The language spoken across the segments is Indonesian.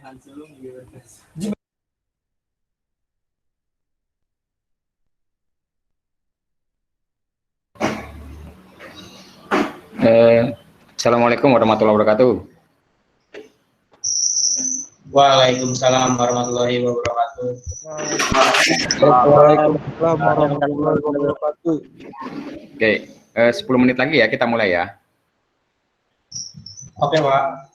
Assalamualaikum warahmatullahi wabarakatuh. Waalaikumsalam warahmatullahi wabarakatuh. Waalaikumsalam warahmatullahi wabarakatuh. Oke, 10 menit lagi ya kita mulai ya. Oke, Pak.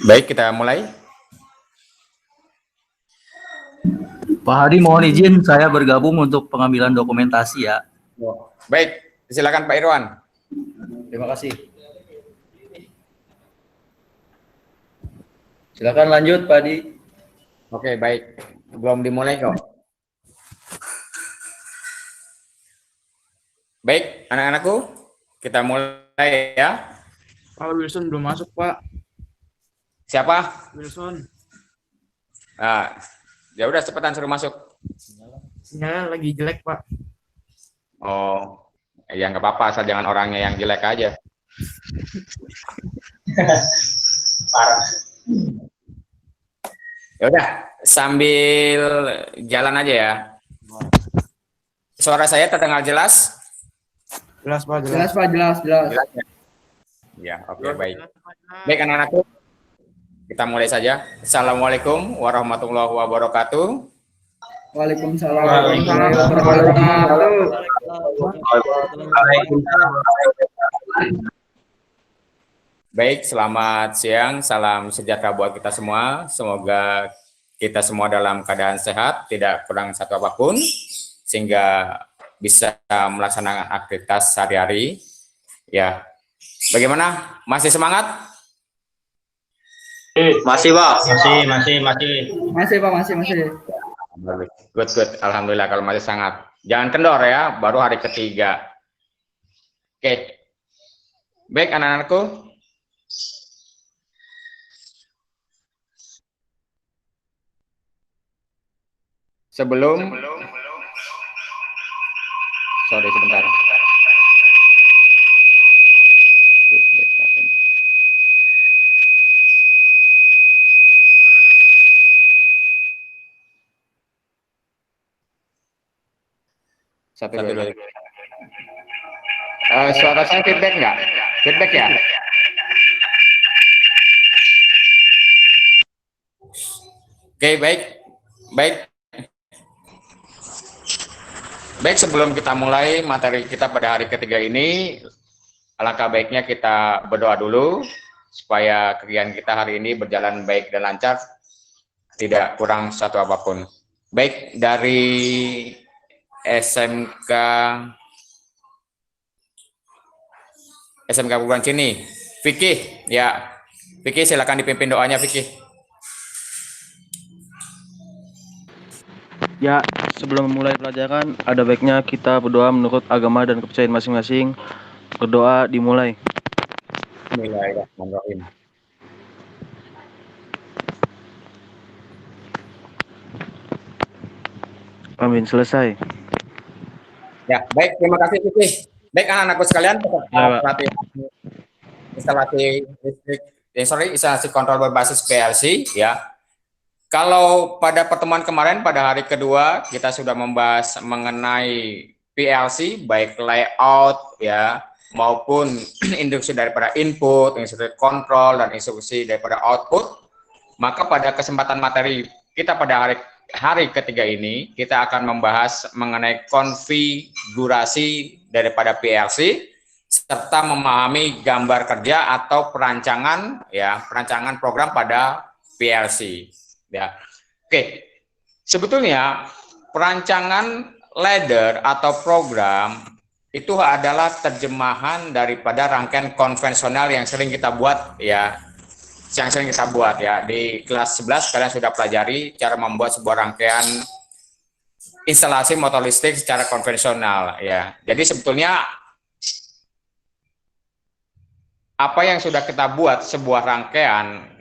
Baik, kita mulai. Pak Hadi, mohon izin saya bergabung untuk pengambilan dokumentasi ya. Baik, silakan Pak Irwan. Terima kasih. Silakan lanjut Pak Hadi. Oke, baik. Belum dimulai kok. Baik, anak-anakku, kita mulai ya. Pak Wilson belum masuk, Pak. Siapa? Wilson. Nah, ya udah cepetan suruh masuk. Sinyalnya lagi jelek, Pak. Oh, ya nggak apa-apa, asal jangan orangnya yang jelek aja. Parah. Ya udah, sambil jalan aja ya. Suara saya terdengar jelas? Jelas, Pak, Jelas Pak, jelas. Jelas ya? Ya, oke, baik. Baik anak-anakku, kita mulai saja. Assalamualaikum warahmatullahi wabarakatuh. Waalaikumsalam Waalaikumsalam. warahmatullahi wabarakatuh. Waalaikumsalam. Baik, selamat siang, salam sejahtera buat kita semua. Semoga kita semua dalam keadaan sehat, tidak kurang satu apapun, sehingga bisa melaksanakan aktivitas sehari-hari. Ya, bagaimana? Masih semangat? Masih, Pak. Masih. Masih Pak, masih. Good. Alhamdulillah kalau masih sangat. Jangan kendor ya, baru hari ketiga. Oke. Baik anak-anakku. Sorry sebentar. Satu, dua. Suara saya feedback nggak? Feedback ya? Oke, baik. Baik, sebelum kita mulai materi kita pada hari ketiga ini, alangkah baiknya kita berdoa dulu supaya kegiatan kita hari ini berjalan baik dan lancar, tidak kurang satu apapun. Baik, dari SMK Perguruan Sini, Vicky, ya. Vicky, silakan dipimpin doanya, Vicky. Ya, sebelum memulai pelajaran, ada baiknya kita berdoa menurut agama dan kepercayaan masing-masing. Berdoa dimulai. Bismillahirrahmanirrahim. Amin, selesai. Ya, baik, terima kasih Vicky. Baik anak-anakku sekalian, Ya, Pak. pelatihan instalasi kontrol berbasis PLC ya. Kalau pada pertemuan kemarin pada hari kedua kita sudah membahas mengenai PLC baik layout ya maupun instruksi daripada input, instruksi kontrol dan instruksi daripada output. Maka pada kesempatan materi kita pada hari ketiga ini kita akan membahas mengenai konfigurasi daripada PLC serta memahami gambar kerja atau perancangan program pada PLC. Ya, oke. Sebetulnya perancangan ladder atau program itu adalah terjemahan daripada rangkaian konvensional yang sering kita buat ya. Di kelas 11 kalian sudah pelajari cara membuat sebuah rangkaian instalasi motor listrik secara konvensional ya. Jadi sebetulnya apa yang sudah kita buat sebuah rangkaian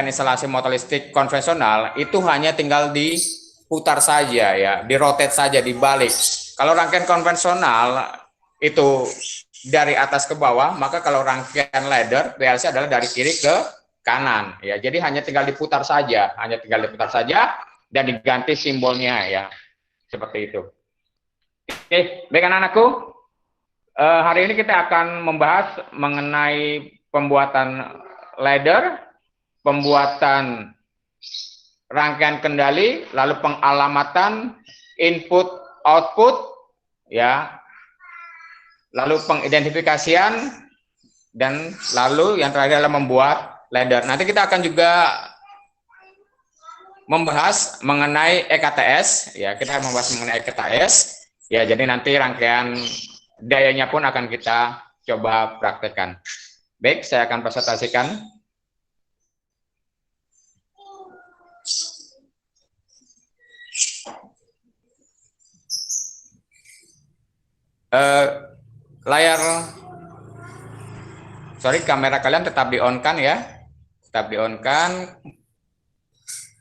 instalasi motor listrik konvensional itu hanya tinggal diputar saja ya, dirotate saja, dibalik. Kalau rangkaian konvensional itu dari atas ke bawah, maka kalau rangkaian ladder PLC adalah dari kiri ke kanan ya. Jadi hanya tinggal diputar saja, dan diganti simbolnya ya. Seperti itu. Oke, baik anak-anakku. Hari ini kita akan membahas mengenai pembuatan ladder, pembuatan rangkaian kendali, lalu pengalamatan input output ya, lalu pengidentifikasian dan lalu yang terakhir adalah membuat ladder. Nanti kita akan juga membahas mengenai EKTS, ya kita akan membahas mengenai EKTS, ya jadi nanti rangkaian dayanya pun akan kita coba praktekkan. Baik, saya akan presentasikan. Kamera kalian tetap di-on-kan ya, tetap di-on-kan.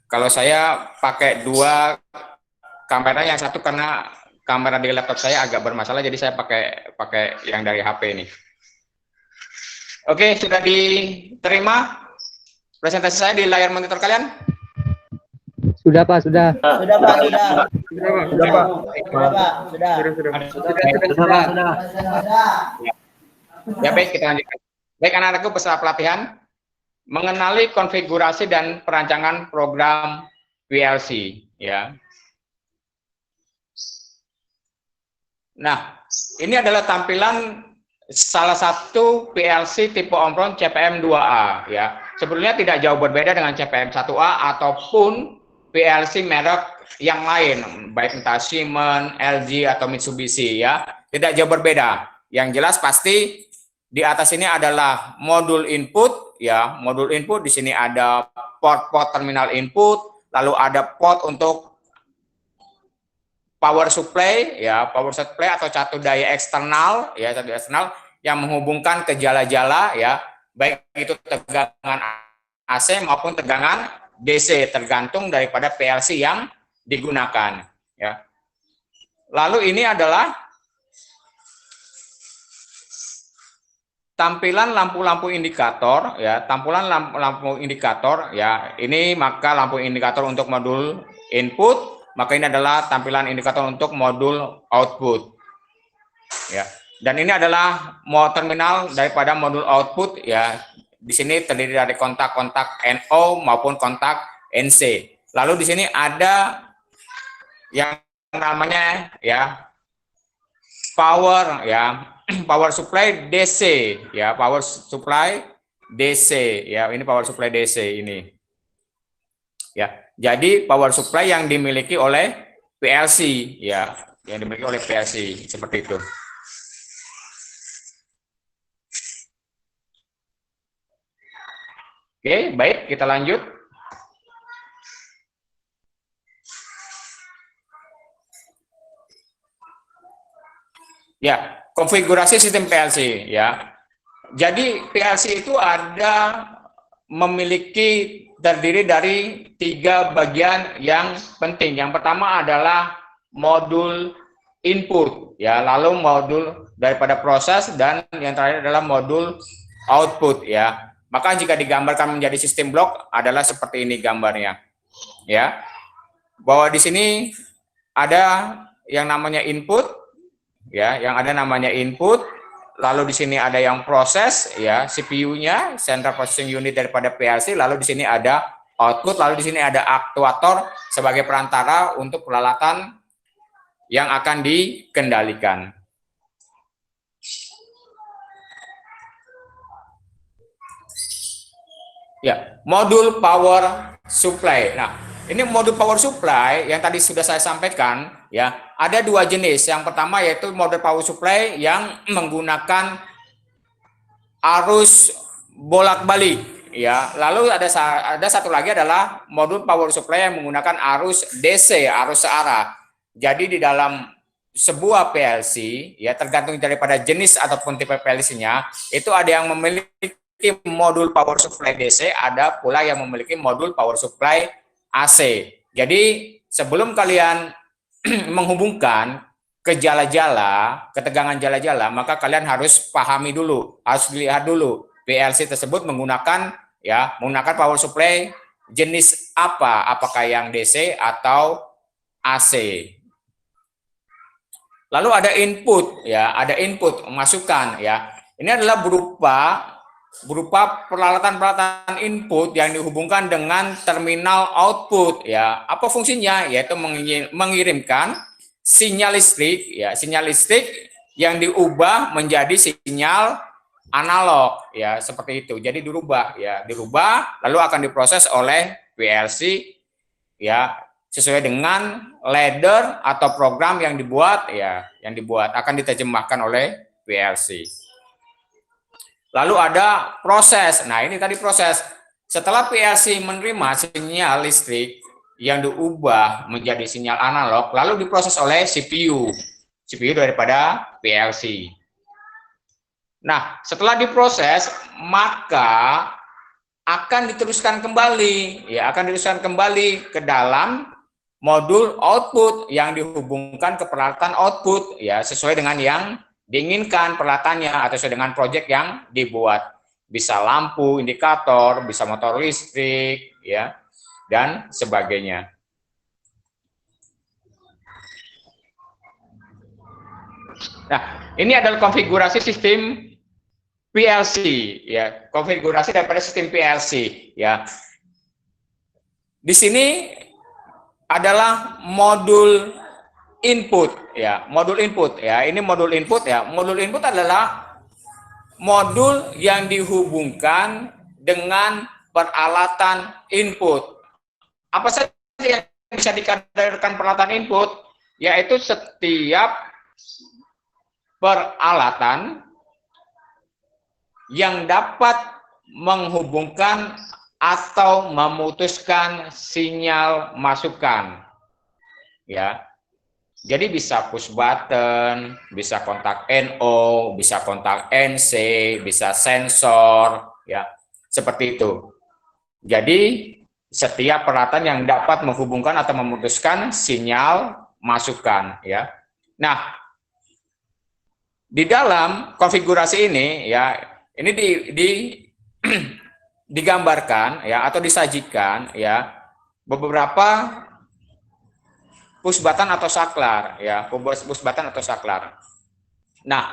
Kalau saya pakai dua kamera, yang satu karena kamera di laptop saya agak bermasalah, jadi saya pakai yang dari HP ini. Oke, sudah diterima presentasi saya di layar monitor kalian? Sudah Pak, sudah. Sudah Pak, sudah. Ya baik, kita lanjutkan. Baik anak-anakku, peserta pelatihan, mengenali konfigurasi dan perancangan program PLC, ya. Nah, ini adalah tampilan salah satu PLC tipe Omron CPM2A, ya. Sebetulnya tidak jauh berbeda dengan CPM1A ataupun PLC merek yang lain, baik entah Siemens, LG atau Mitsubishi, ya. Tidak jauh berbeda. Yang jelas pasti di atas ini adalah modul input, ya. Modul input di sini ada port terminal input, lalu ada port untuk power supply, ya, power supply atau catu daya eksternal, ya, catu daya eksternal yang menghubungkan ke jala-jala, ya, baik itu tegangan AC maupun tegangan DC, tergantung daripada PLC yang digunakan, ya. Lalu ini adalah tampilan lampu-lampu indikator, ya, tampilan lampu indikator, ya. Ini maka lampu indikator untuk modul input, maka ini adalah tampilan indikator untuk modul output, ya. Dan ini adalah terminal daripada modul output, ya. Di sini terdiri dari kontak-kontak NO maupun kontak NC. Lalu di sini ada yang namanya, ya, power, ya, power supply DC, ya, power supply DC, ya, ini power supply DC ini, ya. Jadi power supply yang dimiliki oleh PLC, ya, yang dimiliki oleh PLC seperti itu. Oke, baik, kita lanjut. Ya, konfigurasi sistem PLC, ya. Jadi PLC itu memiliki terdiri dari 3 bagian yang penting. Yang pertama adalah modul input, ya, lalu modul daripada proses, dan yang terakhir adalah modul output, ya. Maka jika digambarkan menjadi sistem blok adalah seperti ini gambarnya, ya. Bahwa di sini ada yang namanya input, ya, yang ada namanya input, lalu di sini ada yang proses, ya, CPU-nya, Central Processing Unit daripada PLC, lalu di sini ada output, lalu di sini ada aktuator sebagai perantara untuk peralatan yang akan dikendalikan. Ya, modul power supply. Nah, ini modul power supply yang tadi sudah saya sampaikan, ya. Ada 2 jenis. Yang pertama yaitu modul power supply yang menggunakan arus bolak-balik, ya. Lalu ada satu lagi adalah modul power supply yang menggunakan arus DC, arus searah. Jadi di dalam sebuah PLC, ya, tergantung daripada jenis ataupun tipe PLC-nya, itu ada yang memiliki modul power supply DC, ada pula yang memiliki modul power supply AC. Jadi sebelum kalian menghubungkan ke jala-jala, ketegangan jala-jala, maka kalian harus pahami dulu, harus dilihat dulu PLC tersebut menggunakan, ya, menggunakan power supply jenis apa, apakah yang DC atau AC. Lalu ada input, ya, ada input masukan, ya. Ini adalah berupa peralatan-peralatan input yang dihubungkan dengan terminal output, ya. Apa fungsinya? Yaitu mengirimkan sinyal listrik, ya, sinyal listrik yang diubah menjadi sinyal analog ya, seperti itu. Jadi dirubah ya, dirubah lalu akan diproses oleh PLC ya sesuai dengan ladder atau program yang dibuat ya, akan diterjemahkan oleh PLC. Lalu ada proses. Nah, ini tadi proses. Setelah PLC menerima sinyal listrik yang diubah menjadi sinyal analog, lalu diproses oleh CPU daripada PLC. Nah, setelah diproses, maka akan diteruskan kembali, ya, ke dalam modul output yang dihubungkan ke peralatan output, ya, sesuai dengan yang diinginkan peralatannya atau sesuai dengan proyek yang dibuat. Bisa lampu, indikator, bisa motor listrik, ya, dan sebagainya. Nah, ini adalah konfigurasi sistem PLC, ya, konfigurasi daripada sistem PLC, ya. Di sini adalah modul input, ya, modul input, ya. Ini modul input, ya. Modul input adalah modul yang dihubungkan dengan peralatan input. Apa saja yang bisa dikategorikan peralatan input? Yaitu setiap peralatan yang dapat menghubungkan atau memutuskan sinyal masukan. Ya. Jadi bisa push button, bisa kontak NO, bisa kontak NC, bisa sensor, ya, seperti itu. Jadi setiap peralatan yang dapat menghubungkan atau memutuskan sinyal masukan, ya. Nah, di dalam konfigurasi ini, ya, ini digambarkan, ya, atau disajikan, ya, beberapa push button atau saklar, ya, push button atau saklar. Nah,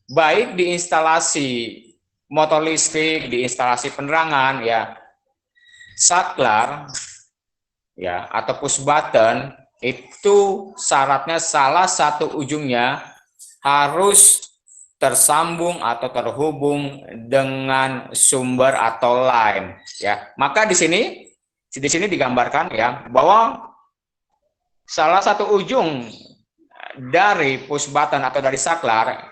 baik di instalasi motor listrik, di instalasi penerangan, ya, saklar, ya, atau push button itu syaratnya salah satu ujungnya harus tersambung atau terhubung dengan sumber atau line, ya. Maka di sini digambarkan, ya, bahwa salah satu ujung dari push button atau dari saklar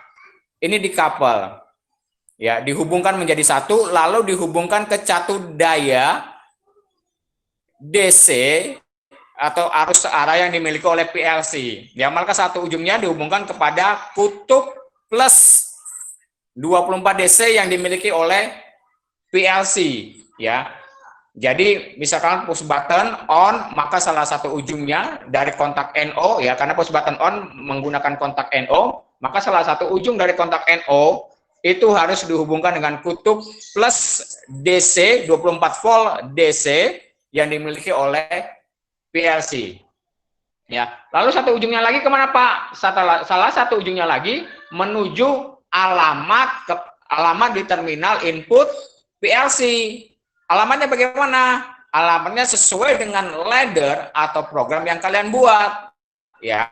ini dikapel, ya, dihubungkan menjadi satu, lalu dihubungkan ke catu daya DC atau arus searah yang dimiliki oleh PLC. Ya, maka satu ujungnya dihubungkan kepada kutub plus 24 DC yang dimiliki oleh PLC, ya. Jadi misalkan push button on, maka salah satu ujungnya dari kontak NO, ya, karena push button on menggunakan kontak NO, maka salah satu ujung dari kontak NO itu harus dihubungkan dengan kutub plus DC 24 volt DC yang dimiliki oleh PLC. Ya, lalu satu ujungnya lagi kemana, Pak? Salah satu ujungnya lagi menuju alamat di terminal input PLC. Alamatnya bagaimana? Alamatnya sesuai dengan ladder atau program yang kalian buat. Ya,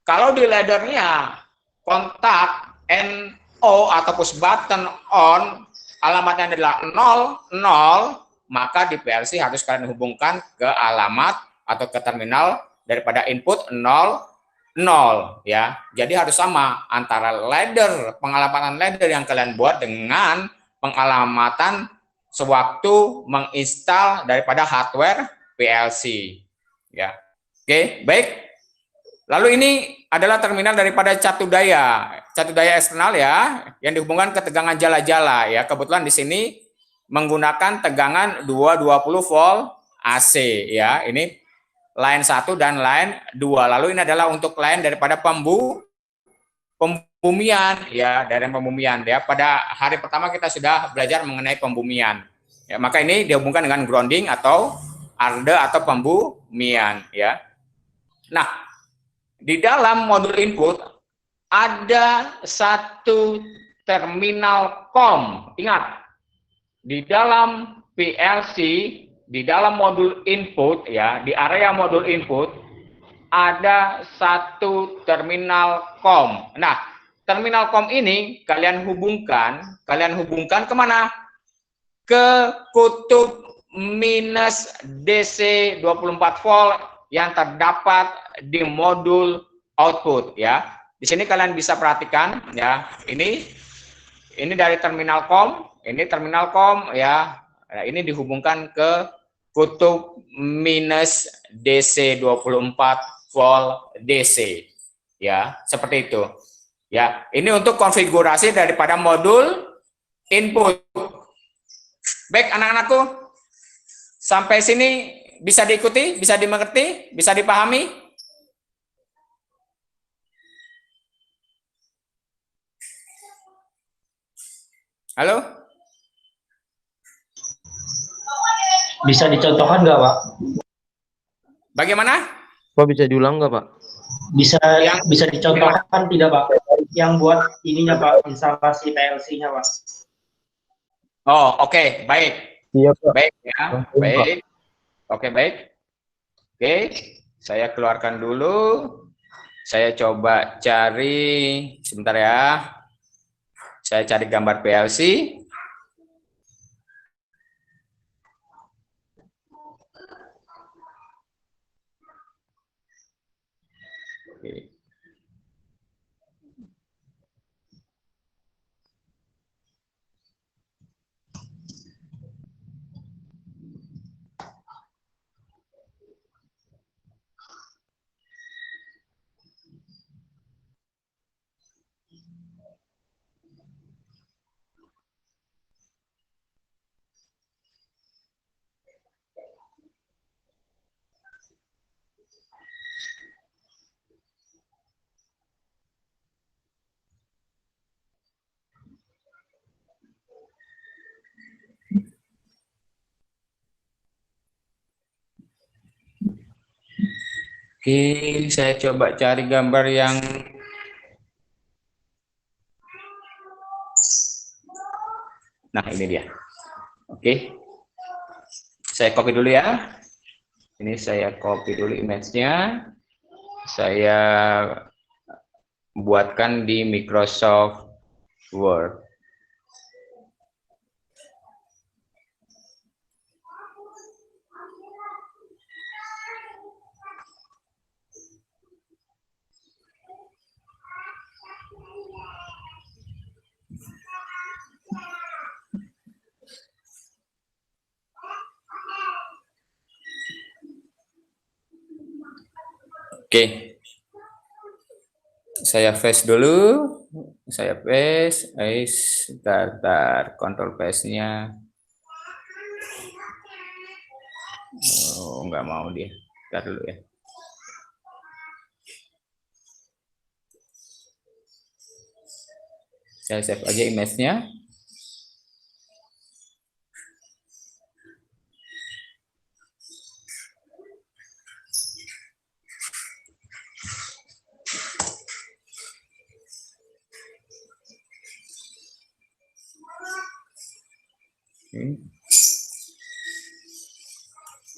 kalau di laddernya kontak NO atau push button on, alamatnya adalah 00, maka di PLC harus kalian hubungkan ke alamat atau ke terminal daripada input 00, ya. Jadi harus sama antara ladder, pengalamatan ladder yang kalian buat dengan pengalamatan sewaktu menginstal daripada hardware PLC, ya. Oke, baik. Lalu ini adalah terminal daripada catu daya eksternal, ya, yang dihubungkan ke tegangan jala-jala, ya. Kebetulan di sini menggunakan tegangan 220 volt AC, ya. Ini line 1 dan line 2. Lalu ini adalah untuk line daripada pembumian, ya, dari pembumian, ya. Pada hari pertama kita sudah belajar mengenai pembumian, ya, maka ini dihubungkan dengan grounding atau arde atau pembumian, ya. Nah, di dalam modul input ada satu terminal COM. Ingat, di dalam PLC, di dalam modul input, ya, di area modul input ada satu terminal COM. Nah, terminal COM ini kalian hubungkan kemana? Ke kutub minus DC 24 volt yang terdapat di modul output ya. Di sini kalian bisa perhatikan ya, ini dari terminal COM, ini terminal COM ya. Nah, ini dihubungkan ke kutub minus DC 24 volt DC ya, seperti itu. Ya, ini untuk konfigurasi daripada modul input. Baik anak-anakku, sampai sini bisa diikuti, bisa dimengerti, bisa dipahami? Halo? Bisa dicontohkan nggak, Pak? Bagaimana? Pak bisa diulang nggak, Pak? Bisa dicontohkan tidak, Pak? Yang buat ininya, Pak, instalasi PLC-nya, Pak. Oh, oke, baik. Iya, Pak. Baik ya, baik. Oke, baik. Oke, saya keluarkan dulu. Saya coba cari, sebentar ya. Saya cari gambar PLC. Oke. Oke, saya coba cari gambar yang nah, ini dia. Oke. Saya copy dulu ya. Ini saya copy dulu image-nya. Saya buatkan di Microsoft Word. Oke, saya paste dulu, saya paste, bentar, control paste-nya, oh nggak mau dia, bentar dulu ya. Saya save aja image-nya.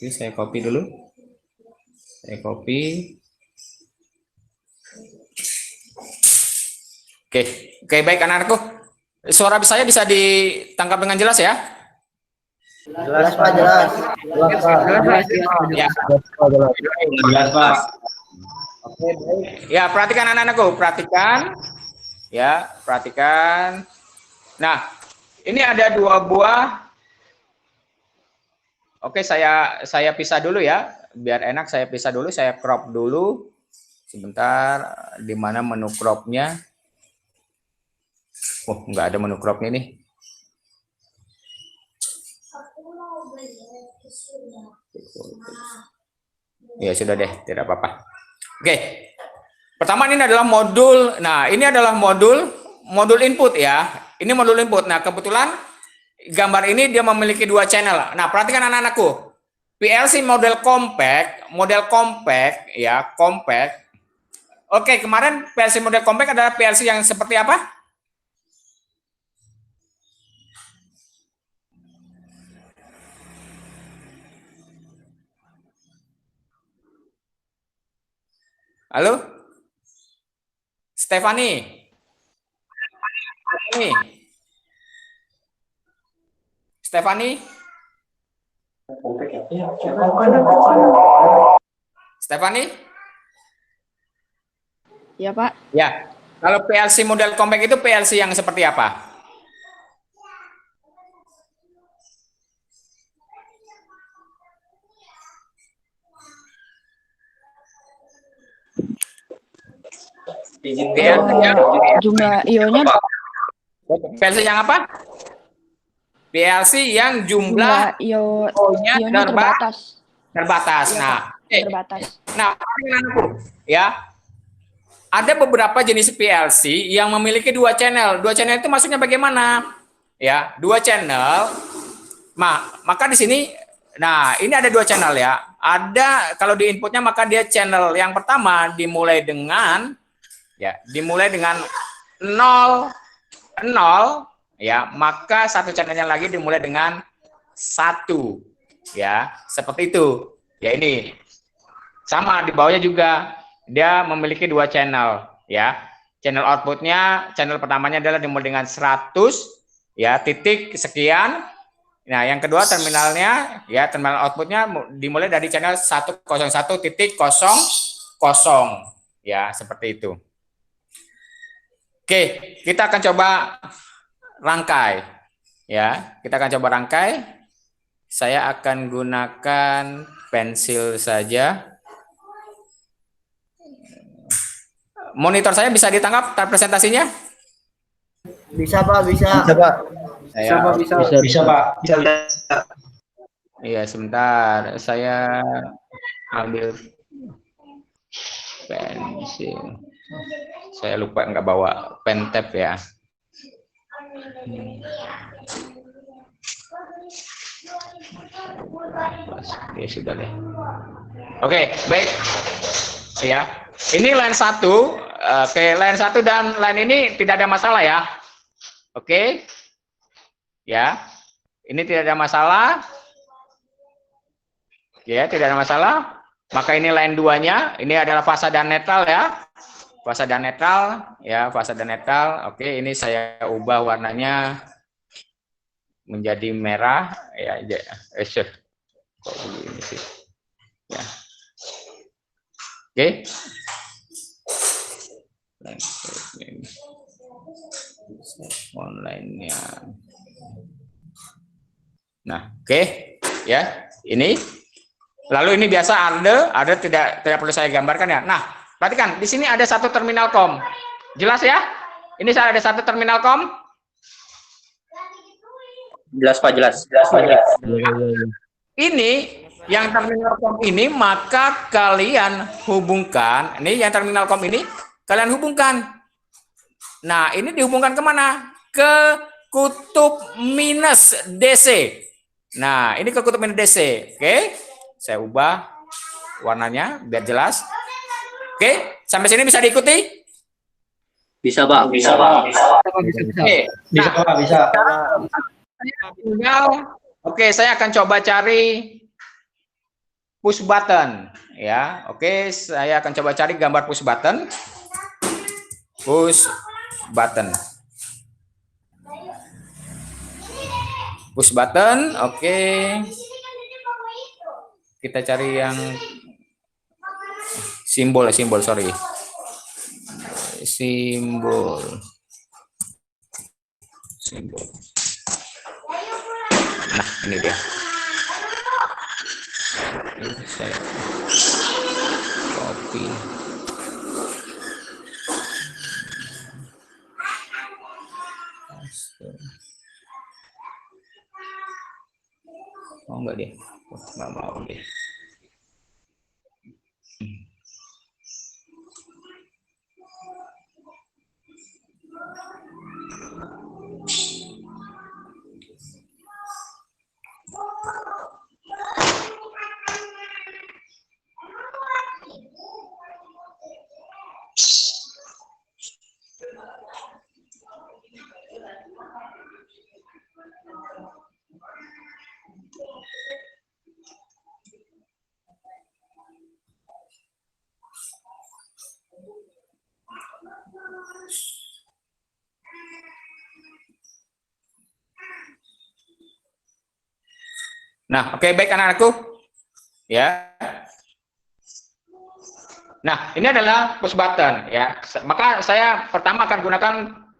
Oke, saya copy dulu. Saya copy. Oke, baik anak-anakku. Suara saya bisa ditangkap dengan jelas ya? Jelas, Pak, jelas. Jelas, jelas. Ya. Jelas, Pak. Oke, baik. Ya, perhatikan anak-anakku, perhatikan. Ya, perhatikan. Nah, ini ada dua buah. Oke, saya pisah dulu ya. Biar enak saya pisah dulu, saya crop dulu. Sebentar, di mana menu cropnya? Oh, nggak ada menu cropnya nih. Ya sudah deh, tidak apa-apa. Oke. Pertama ini adalah modul. Nah, ini adalah modul input ya. Ini modul input. Nah, kebetulan gambar ini dia memiliki dua channel. Nah, perhatikan anak-anakku. PLC model compact ya, compact. Oke, kemarin PLC model compact adalah PLC yang seperti apa? Halo? Stefani? Ini. Stefani? Stefani? Ya, Pak. Ya. Kalau PLC model compact itu PLC yang seperti apa? PLC yang Jumlah ionya PLC yang apa? PLC yang jumlah ionya terbatas. terbatas. Iya, Nah, terbatas. nah, ya, ada beberapa jenis PLC yang memiliki dua channel. Dua channel itu maksudnya bagaimana? Ya, dua channel. Maka di sini, nah ini ada dua channel ya. Ada kalau di inputnya maka dia channel yang pertama dimulai dengan 0, ya, maka satu channelnya lagi dimulai dengan 1, ya, seperti itu. Ya, ini sama di bawahnya juga dia memiliki dua channel, ya. Channel outputnya, channel pertamanya adalah dimulai dengan 100, ya, titik sekian. Nah, yang kedua terminalnya, ya, terminal outputnya dimulai dari channel 101.00, ya, seperti itu. Oke, kita akan coba rangkai, ya. Kita akan coba rangkai. Saya akan gunakan pensil saja. Monitor saya bisa ditangkap presentasinya? Bisa Pak, bisa. Bisa Pak. Saya, Bisa Pak. Bisa. iya, sebentar. Saya ambil pensil. Saya lupa nggak bawa pen tab ya. Ya sudah deh. Oke, baik. Ya. Ini line 1. Oke, line 1 dan line ini tidak ada masalah ya. Oke. Ya. Ini tidak ada masalah. Ya, tidak ada masalah. Maka ini line 2-nya, ini adalah fasa dan netral ya. Fasa dan netral, ya, fasa dan netral. Oke, ini saya ubah warnanya menjadi merah ya. Kok begini sih? Ya. Oke. Online-nya. Nah, oke, ya. Ini. Lalu ini biasa ada tidak perlu saya gambarkan ya. Nah, perhatikan di sini ada satu terminal COM. Jelas ya? Ini saya ada satu terminal COM. Jelas Pak, jelas. Ini yang terminal COM ini maka kalian hubungkan. Ini yang terminal COM ini kalian hubungkan. Nah, ini dihubungkan kemana? Ke kutub minus DC. Nah, ini ke kutub minus DC. Oke. Saya ubah warnanya biar jelas. Oke, sampai sini bisa diikuti? Bisa Pak, bisa Pak. Oke, Bisa Pak, bisa. Oke, saya akan coba cari push button ya. Oke, saya akan coba cari gambar push button. Push button. Push button, oke. Kita cari yang simbol, sorry. Simbol. Nah, ini dia. Ini saya copy. Oh enggak deh, nggak mau deh. Nah, oke, baik anak-anakku. Ya. Nah, ini adalah push button ya. Maka saya pertama akan gunakan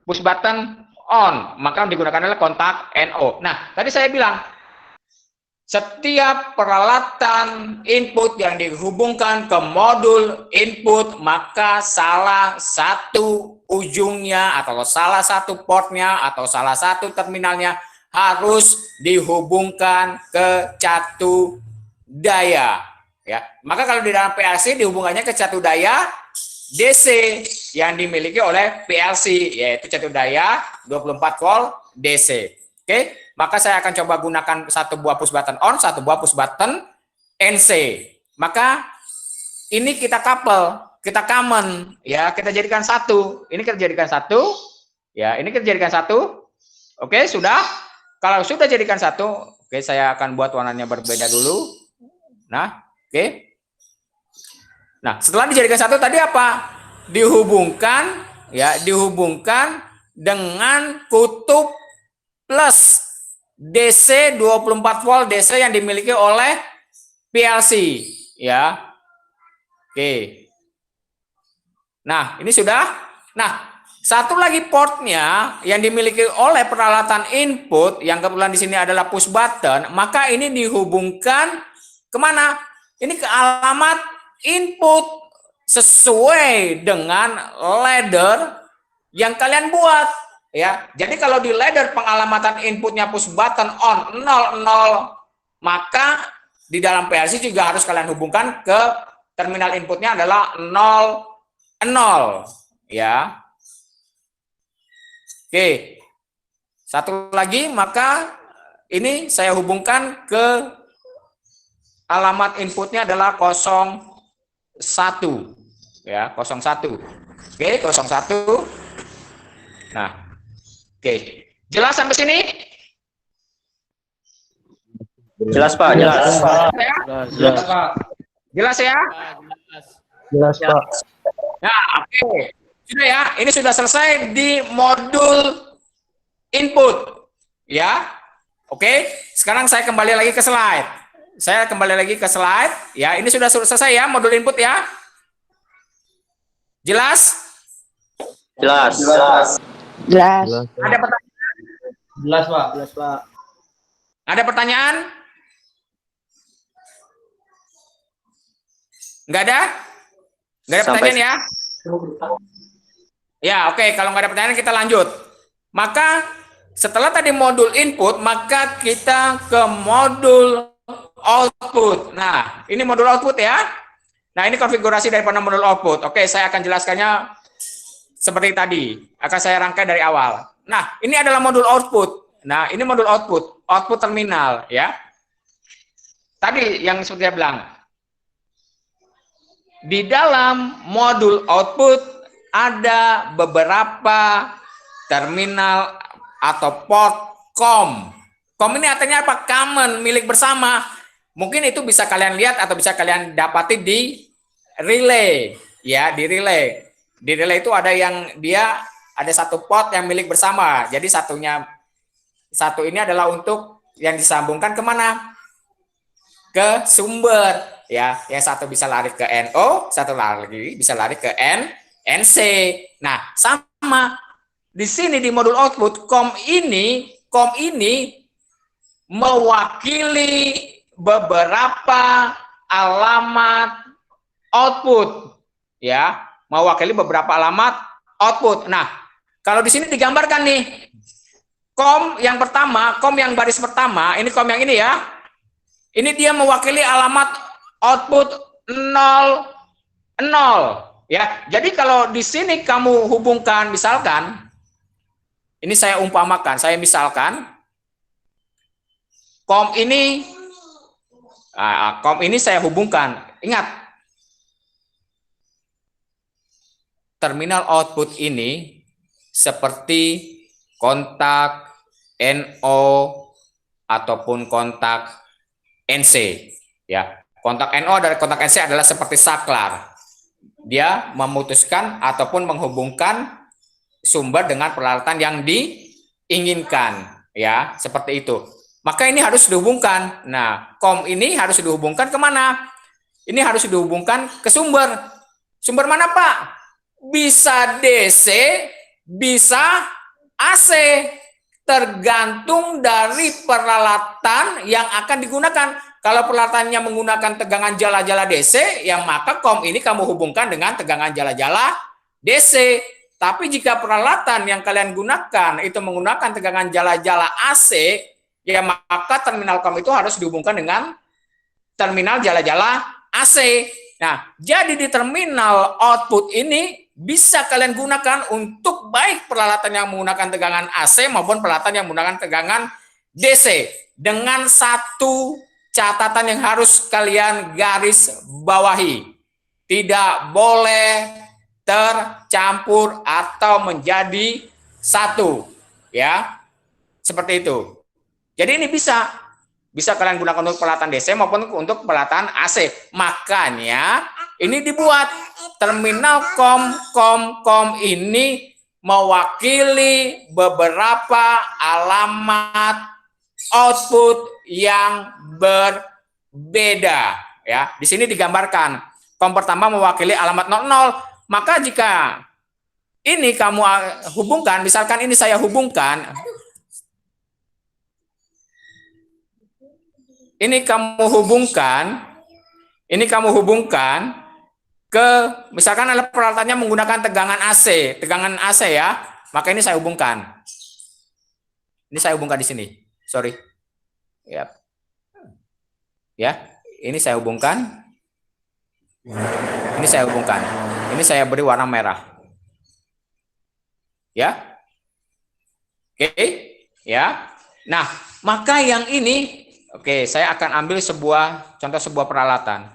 push button on, maka digunakan adalah kontak NO. Nah, tadi saya bilang setiap peralatan input yang dihubungkan ke modul input, maka salah satu ujungnya atau salah satu portnya atau salah satu terminalnya harus dihubungkan ke catu daya. Ya, maka kalau di dalam PLC dihubungannya ke catu daya DC yang dimiliki oleh PLC, yaitu catu daya 24 volt DC. Oke, maka saya akan coba gunakan satu buah push button on, satu buah push button NC. Maka ini kita couple, kita common, ya, kita jadikan satu. Ini kita jadikan satu, ya, ini kita jadikan satu. Oke, sudah. Kalau sudah jadikan satu, oke, saya akan buat warnanya berbeda dulu. Nah, oke. Nah, setelah dijadikan satu tadi apa? Dihubungkan, ya, dihubungkan dengan kutub plus DC 24 volt DC yang dimiliki oleh PLC, ya. Oke. Nah, ini sudah. Nah, satu lagi portnya yang dimiliki oleh peralatan input yang kebetulan di sini adalah push button, maka ini dihubungkan kemana? Ini ke alamat input sesuai dengan ladder yang kalian buat, ya. Jadi kalau di ladder pengalamatan inputnya push button on 00, maka di dalam PLC juga harus kalian hubungkan ke terminal inputnya adalah 00, ya. Oke. Satu lagi, maka ini saya hubungkan ke alamat inputnya adalah 01, ya, 01. Oke, 01. Nah, oke, jelas sampai sini? Jelas Pak, jelas. Jelas. Jelas ya? Jelas Pak. Nah, oke, sudah ya. Ini sudah selesai di modul input, ya. Oke, sekarang saya kembali lagi ke slide. Ya. Ini sudah selesai ya modul input ya. Jelas? Jelas. Jelas. Ada pertanyaan? Jelas Pak. Jelas Pak. Ada pertanyaan? Nggak ada? Nggak ada pertanyaan ya? Ya, oke. Kalau nggak ada pertanyaan kita lanjut. Maka setelah tadi modul input, maka kita ke modul output. Nah, ini modul output ya. Nah, ini konfigurasi daripada modul output. Oke, saya akan jelaskannya seperti tadi. Akan saya rangkai dari awal. Nah, ini adalah modul output. Nah, ini modul output. Output terminal ya. Tadi yang seperti saya bilang. Di dalam modul output ada beberapa terminal atau port COM. COM ini artinya apa? Common, milik bersama. Mungkin itu bisa kalian lihat atau bisa kalian dapati di relay, ya, di relay. Di relay itu ada yang dia ada satu port yang milik bersama. Jadi satu ini adalah untuk yang disambungkan kemana? Ke sumber, ya. Yang satu bisa lari ke NO, satu lagi bisa lari ke NC. Nah, sama di sini di modul output COM ini mewakili beberapa alamat output, ya, mewakili beberapa alamat output. Nah, kalau di sini digambarkan nih, COM yang pertama, COM yang baris pertama, ini COM yang ini ya, ini dia mewakili alamat output 00, ya. Jadi kalau di sini kamu hubungkan, misalkan, ini saya umpamakan, saya misalkan, COM ini saya hubungkan. Ingat, terminal output ini seperti kontak NO ataupun kontak NC, ya. Kontak NO dari kontak NC adalah seperti saklar. Dia memutuskan ataupun menghubungkan sumber dengan peralatan yang diinginkan, ya, seperti itu. Maka ini harus dihubungkan. Nah, COM ini harus dihubungkan kemana? Ini harus dihubungkan ke sumber. Sumber mana, Pak? Bisa DC, bisa AC. Tergantung dari peralatan yang akan digunakan. Kalau peralatannya menggunakan tegangan jala-jala DC, yang maka COM ini kamu hubungkan dengan tegangan jala-jala DC. Tapi jika peralatan yang kalian gunakan itu menggunakan tegangan jala-jala AC, ya maka terminal COM itu harus dihubungkan dengan terminal jala-jala AC. Nah, jadi di terminal output ini bisa kalian gunakan untuk baik peralatan yang menggunakan tegangan AC maupun peralatan yang menggunakan tegangan DC. Dengan satu catatan yang harus kalian garis bawahi. Tidak boleh tercampur atau menjadi satu. Ya, seperti itu. Jadi ini bisa kalian gunakan untuk peralatan DC maupun untuk peralatan AC. Makanya ini dibuat terminal COM ini mewakili beberapa alamat output yang berbeda. Ya, di sini digambarkan COM pertama mewakili alamat 00. Maka jika ini kamu hubungkan, misalkan ini saya hubungkan. Ini kamu hubungkan ke, misalkan adalah peralatannya menggunakan tegangan AC ya, maka ini saya hubungkan. Ini saya hubungkan di sini. Sorry. Ya. Ya, ini saya hubungkan. Ini saya hubungkan. Ini saya beri warna merah. Ya. Oke, ya. Nah, maka yang ini oke, saya akan ambil contoh sebuah peralatan.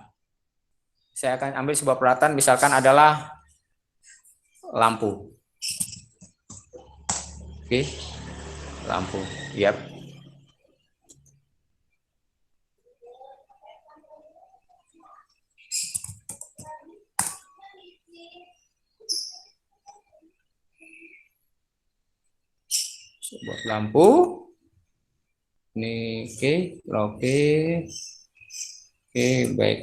Saya akan ambil sebuah peralatan, misalkan adalah lampu. Oke, lampu. Yap. Sebuah lampu. Ini oke, baik.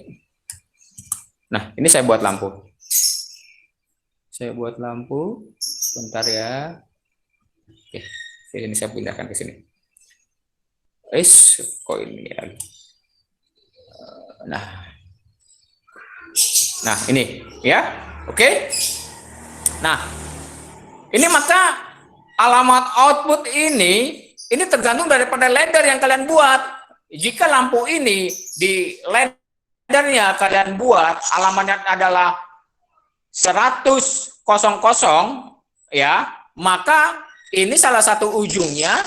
Nah, ini saya buat lampu. Sebentar ya. Oke, ini saya pindahkan ke sini. Kok ini lagi? Nah, ini ya, oke. Nah, ini maka alamat output ini tergantung daripada ladder yang kalian buat. Jika lampu ini di laddernya kalian buat alamatnya adalah 100 ya, maka ini salah satu ujungnya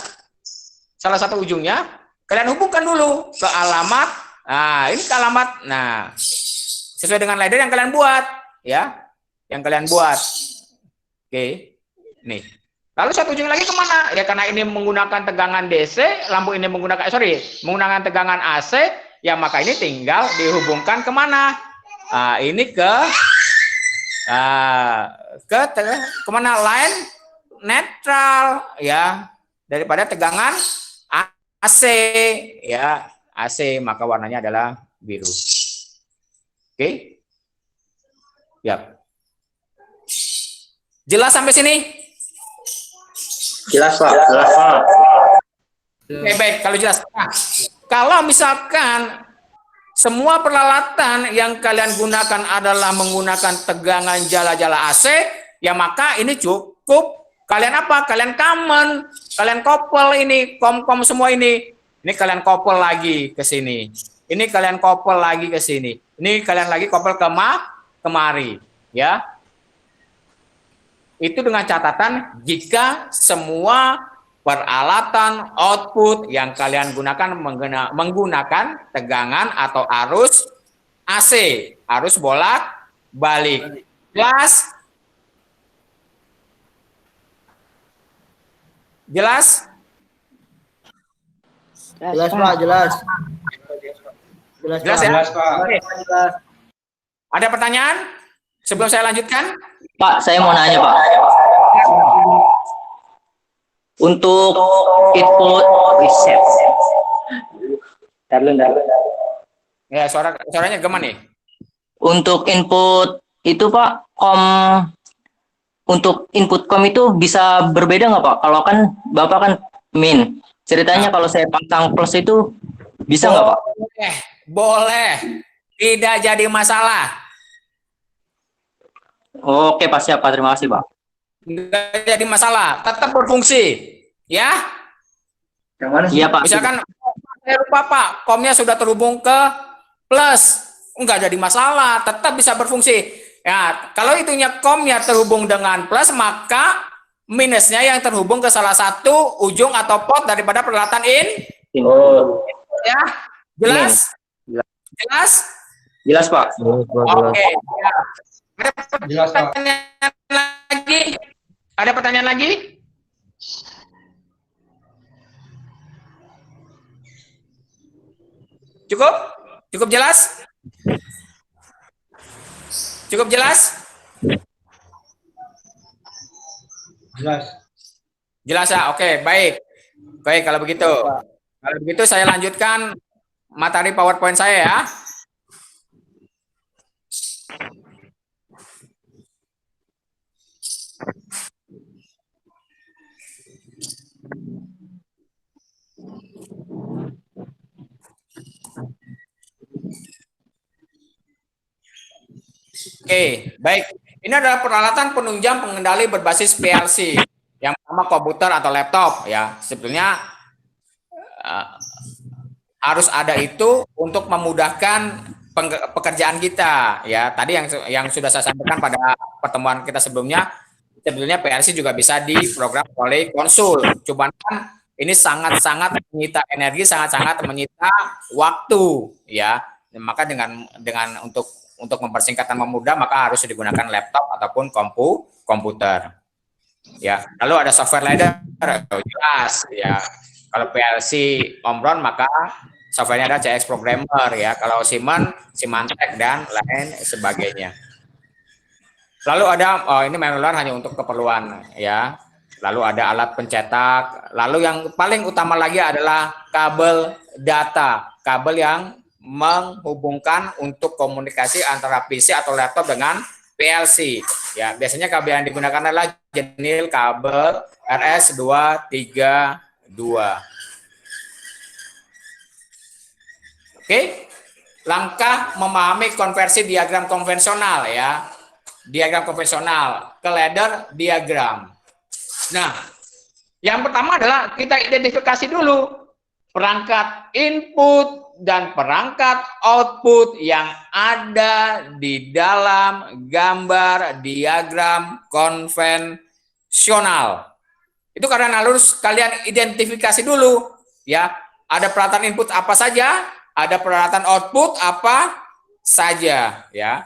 kalian hubungkan dulu ke alamat. Nah, ini ke alamat. Nah, sesuai dengan ladder yang kalian buat ya, Oke, nih. Lalu satu ujung lagi kemana? Ya karena ini menggunakan tegangan DC, lampu ini menggunakan tegangan AC, ya maka ini tinggal dihubungkan kemana? Ini kemana? Line netral ya, daripada tegangan AC ya, AC maka warnanya adalah biru. Oke? Ya. Jelas sampai sini? Jelas, Pak. Oke, baik, kalau jelas. Nah, kalau misalkan semua peralatan yang kalian gunakan adalah menggunakan tegangan jala-jala AC, ya maka ini cukup kalian apa? Kalian common, kalian couple ini, COM semua ini. Ini kalian couple lagi ke sini. Ini kalian couple lagi ke sini. Ini kalian lagi couple kemari, ya. Itu dengan catatan jika semua peralatan output yang kalian gunakan menggunakan tegangan atau arus AC, arus bolak-balik. Jelas? Jelas? Jelas, Pak, jelas. Jelas ya? Jelas, Pak. Oke. Ada pertanyaan sebelum saya lanjutkan? Pak, saya mau nanya, Pak. Untuk input reset, Darlun. Ya, suaranya gimana nih? Untuk input itu Pak, untuk input kom itu bisa berbeda nggak Pak? Kalau kan Bapak kan min. Ceritanya kalau saya pasang plus itu bisa nggak Pak? Boleh. Tidak jadi masalah. Oke Pak, siap Pak. Terima kasih Pak. Nggak jadi masalah. Tetap berfungsi. Ya. Iya Pak. Misalkan saya lupa Pak, komnya sudah terhubung ke plus. Enggak jadi masalah. Tetap bisa berfungsi. Ya, kalau itunya komnya terhubung dengan plus, maka minusnya yang terhubung ke salah satu ujung atau pot daripada peralatan ya, jelas? Jelas? Jelas Pak. Oke. Ya. Ada Jelas, Pak. pertanyaan lagi? Ada pertanyaan lagi? Cukup? Cukup jelas? Cukup jelas? Jelas. Jelas ya? Oke, baik. Baik, kalau begitu. Kalau begitu saya lanjutkan materi PowerPoint saya ya. Oke, baik. Ini adalah peralatan penunjang pengendali berbasis PLC. Yang pertama komputer atau laptop ya. Sebetulnya harus ada itu untuk memudahkan pekerjaan kita ya. Tadi yang sudah saya sampaikan pada pertemuan kita sebelumnya, sebetulnya PLC juga bisa diprogram oleh konsul. Cuman kan ini sangat-sangat menyita energi, sangat-sangat menyita waktu ya. Maka dengan untuk mempersingkat dan memudah maka harus digunakan laptop ataupun komputer. Ya, lalu ada software ladder, jelas ya. Kalau PLC Omron maka softwarenya ada CX Programmer ya. Kalau Siemens, Symantec dan lain sebagainya. Lalu ada ini manual hanya untuk keperluan ya. Lalu ada alat pencetak. Lalu yang paling utama lagi adalah kabel data, kabel yang menghubungkan untuk komunikasi antara PC atau laptop dengan PLC. Ya, biasanya kabel yang digunakan adalah jenis kabel RS232. Oke. Langkah memahami konversi diagram konvensional ya. Diagram konvensional ke ladder diagram. Nah, yang pertama adalah kita identifikasi dulu perangkat input dan perangkat output yang ada di dalam gambar diagram konvensional. Itu karena harus kalian identifikasi dulu ya. Ada peralatan input apa saja, ada peralatan output apa saja ya.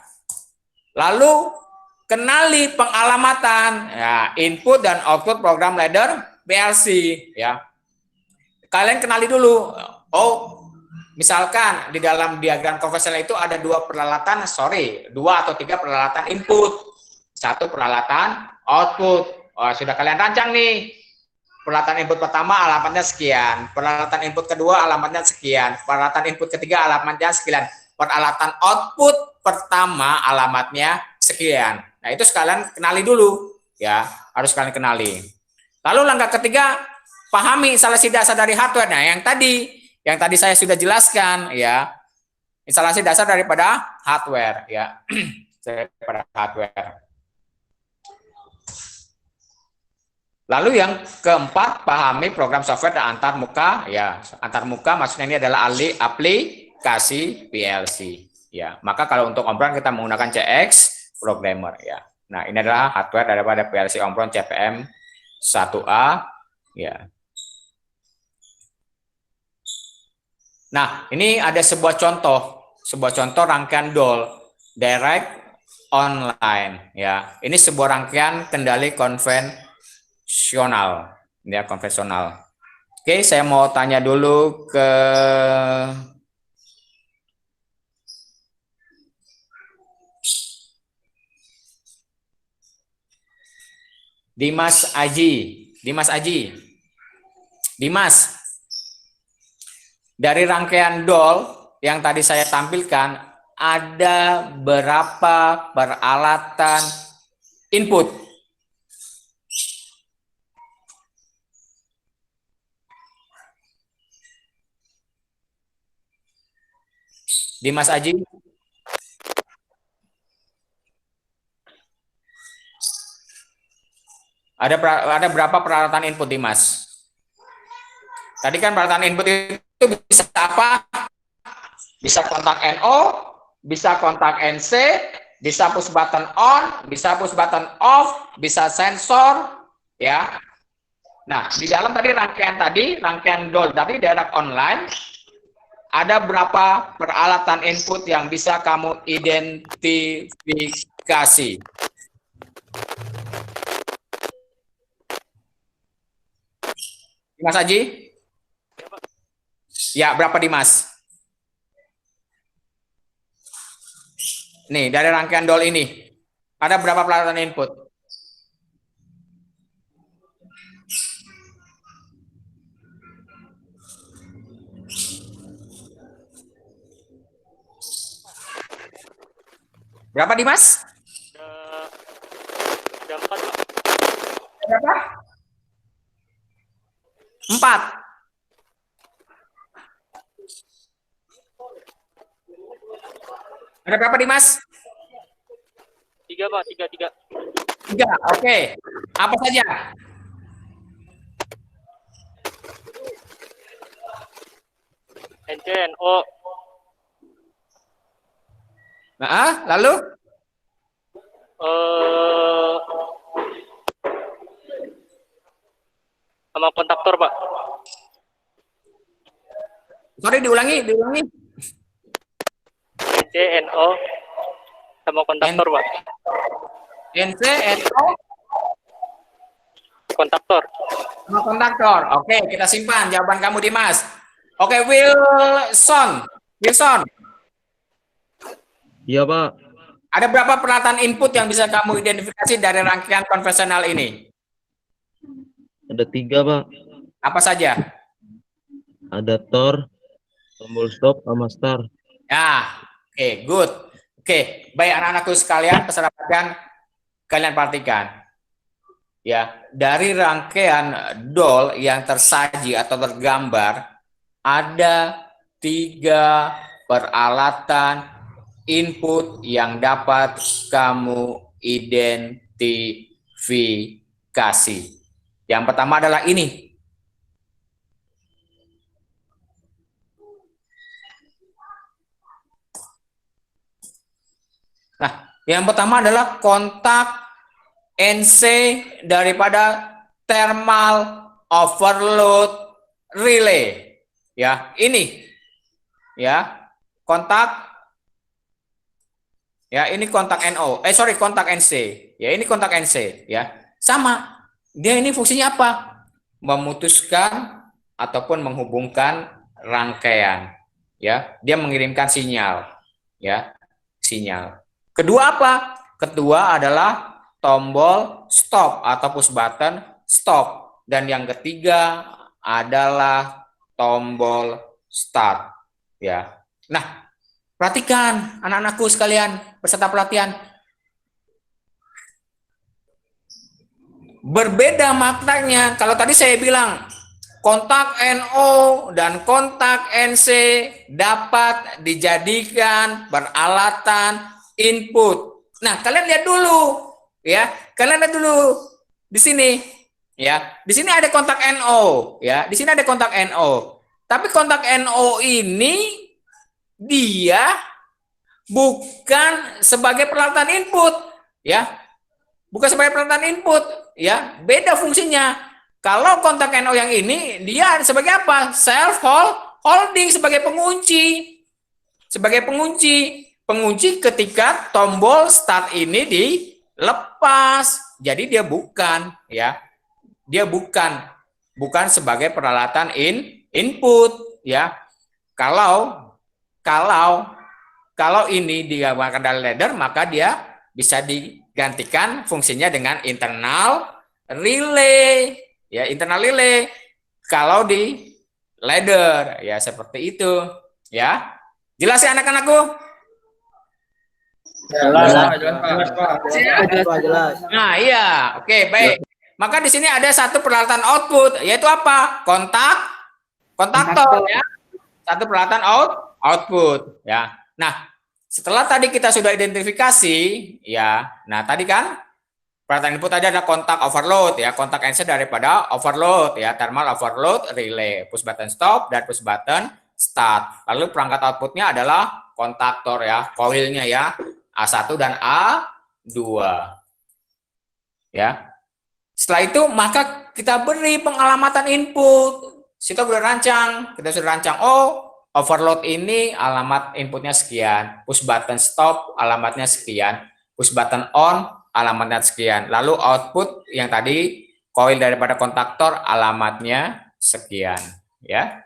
Lalu kenali pengalamatan ya, input dan output program ladder PLC ya. Kalian kenali dulu. Oh, misalkan di dalam diagram konvensional itu ada dua atau tiga peralatan input, satu peralatan output. Oh, sudah kalian rancang nih. Peralatan input pertama alamatnya sekian, peralatan input kedua alamatnya sekian, peralatan input ketiga alamatnya sekian, peralatan output pertama alamatnya sekian. Nah, itu sekalian kenali dulu ya, harus kalian kenali. Lalu langkah ketiga, pahami instalasi dasar dari hardware. Nah, yang tadi saya sudah jelaskan ya, instalasi dasar daripada hardware ya. Daripada hardware. Lalu yang keempat, pahami program software dan antarmuka ya. Antarmuka maksudnya ini adalah aplikasi PLC ya. Maka kalau untuk Omron kita menggunakan CX Programmer ya. Nah, ini adalah hardware daripada PLC Omron CPM 1A ya. Nah, ini ada sebuah contoh rangkaian DOL, Direct Online ya. Ini sebuah rangkaian kendali konvensional ya, konvensional. Oke, saya mau tanya dulu ke Dimas Aji. Dimas. dari rangkaian DOL yang tadi saya tampilkan, ada berapa peralatan input? Dimas Aji? Ada berapa peralatan input, Dimas? Tadi kan peralatan input itu bisa apa? Bisa kontak NO, bisa kontak NC, bisa push button on, bisa push button off, bisa sensor, ya. Nah, di dalam tadi rangkaian DOL tadi direct online, ada berapa peralatan input yang bisa kamu identifikasi? Dimas Haji? Ya, berapa Dimas? Nih, dari rangkaian DOL ini, ada berapa peralatan input? Berapa Dimas? Ada 4, Pak. Berapa? 4. Ada berapa Dimas? 3, Pak. 3. 3, oke. Apa saja? NCNO. Nah, lalu? Sama kontaktor, Pak. Sorry, diulangi. NCNO sama kontaktor, Pak. NC, NO, Kontaktor. sama kontaktor. Oke, kita simpan jawaban kamu Dimas. Oke, Wilson. Iya, Pak. Ada berapa peralatan input yang bisa kamu identifikasi dari rangkaian konvensional ini? Ada 3, Pak. Apa saja? Ada Tor, tombol stop, sama start. Ya, oke, good. Oke, baik anak-anakku sekalian, peserta pelatihan, kalian perhatikan. Ya, dari rangkaian DOL yang tersaji atau tergambar, ada 3 peralatan input yang dapat kamu identifikasi. Yang pertama adalah ini. Nah, yang pertama adalah kontak NC daripada thermal overload relay. Ya, ini. Ya, kontak. Ya, ini kontak NO. Kontak NC. Ya, ini kontak NC. Ya, sama. Dia ini fungsinya apa? Memutuskan ataupun menghubungkan rangkaian. Ya, dia mengirimkan sinyal. Ya, sinyal. Kedua apa? Kedua adalah tombol stop atau push button stop. Dan yang ketiga adalah tombol start. Ya. Nah, perhatikan anak-anakku sekalian, peserta pelatihan. Berbeda maknanya. Kalau tadi saya bilang kontak NO dan kontak NC dapat dijadikan peralatan input. Nah, kalian lihat dulu, ya. Kalian lihat dulu di sini, ya. Di sini ada kontak NO, ya. Di sini ada kontak NO. Tapi kontak NO ini dia bukan sebagai peralatan input, ya. Bukan sebagai peralatan input, ya. Beda fungsinya. Kalau kontak NO yang ini dia sebagai apa? Self holding, sebagai pengunci. Sebagai pengunci. Pengunci ketika tombol start ini dilepas. Jadi dia bukan, ya. Dia bukan sebagai peralatan input, ya. Kalau ini digambarkan dari ladder, maka dia bisa digantikan fungsinya dengan internal relay, ya, internal relay. Kalau di ladder, ya seperti itu, ya. Jelas ya anak-anakku? Jelas, Jelas, Pak. Jelas. Nah, iya, oke, baik. Maka di sini ada satu peralatan output, yaitu apa? Kontaktor, ya. Satu peralatan output, ya. Nah, setelah tadi kita sudah identifikasi, ya. Nah, tadi kan peralatan input tadi ada kontak overload, ya. Kontak answer daripada overload, ya. Thermal overload relay, push button stop dan push button start. Lalu perangkat outputnya adalah kontaktor, ya, coilnya, ya. A1 dan A2, ya. Setelah itu maka kita beri pengalamatan input. Kita sudah rancang, oh overload ini alamat inputnya sekian, push button stop alamatnya sekian, push button on alamatnya sekian, lalu output yang tadi coil daripada kontaktor alamatnya sekian, ya.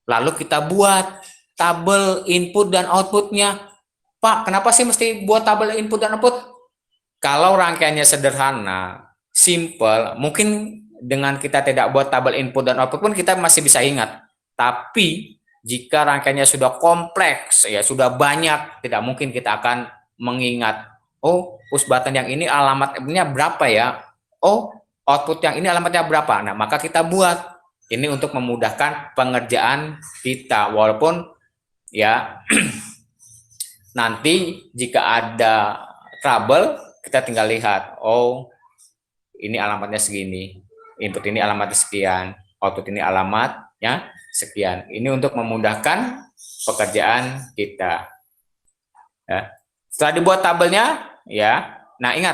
Lalu kita buat tabel input dan outputnya. Pak, kenapa sih mesti buat tabel input dan output? Kalau rangkaiannya sederhana, simple, mungkin dengan kita tidak buat tabel input dan output pun kita masih bisa ingat. Tapi jika rangkaiannya sudah kompleks, ya sudah banyak, tidak mungkin kita akan mengingat. Oh, push button yang ini alamatnya berapa ya? Oh, output yang ini alamatnya berapa? Nah, maka kita buat ini untuk memudahkan pengerjaan kita. Walaupun ya nanti jika ada trouble, kita tinggal lihat, oh ini alamatnya segini, input ini alamatnya sekian, output ini alamatnya sekian. Ini untuk memudahkan pekerjaan kita. Ya. Setelah dibuat tabelnya, ya, nah ingat,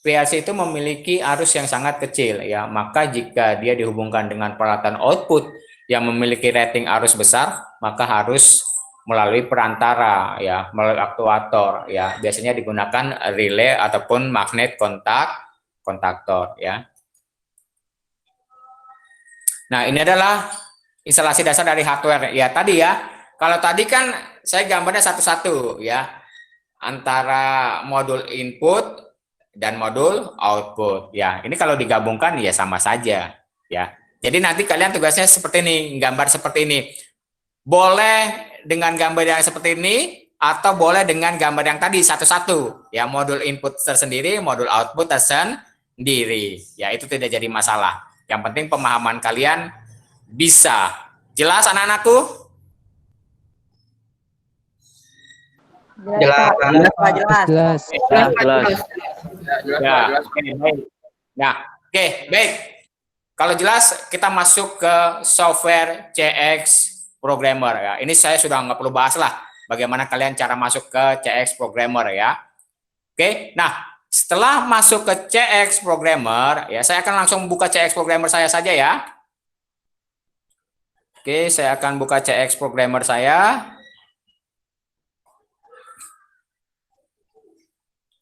PLC itu memiliki arus yang sangat kecil, ya. Maka jika dia dihubungkan dengan peralatan output yang memiliki rating arus besar, maka harus melalui perantara, ya, melalui aktuator, ya. Biasanya digunakan relay ataupun magnet kontaktor, ya. Nah, ini adalah instalasi dasar dari hardware, ya. Tadi ya, kalau tadi kan saya gambarnya satu-satu, ya, antara modul input dan modul output, ya. Ini kalau digabungkan ya sama saja, ya. Jadi nanti kalian tugasnya seperti ini, gambar seperti ini. Boleh dengan gambar yang seperti ini atau boleh dengan gambar yang tadi satu-satu, ya, modul input tersendiri, modul output tersendiri, ya, itu tidak jadi masalah. Yang penting pemahaman kalian bisa. Jelas anak-anakku? Jelas. Ya, nah, oke, baik. Kalau jelas kita masuk ke software CX Programmer, ya. Ini saya sudah nggak perlu bahas lah bagaimana kalian cara masuk ke CX Programmer, ya. Oke, nah setelah masuk ke CX Programmer, ya, saya akan langsung buka CX Programmer saya saja, ya. Oke, saya akan buka CX Programmer saya.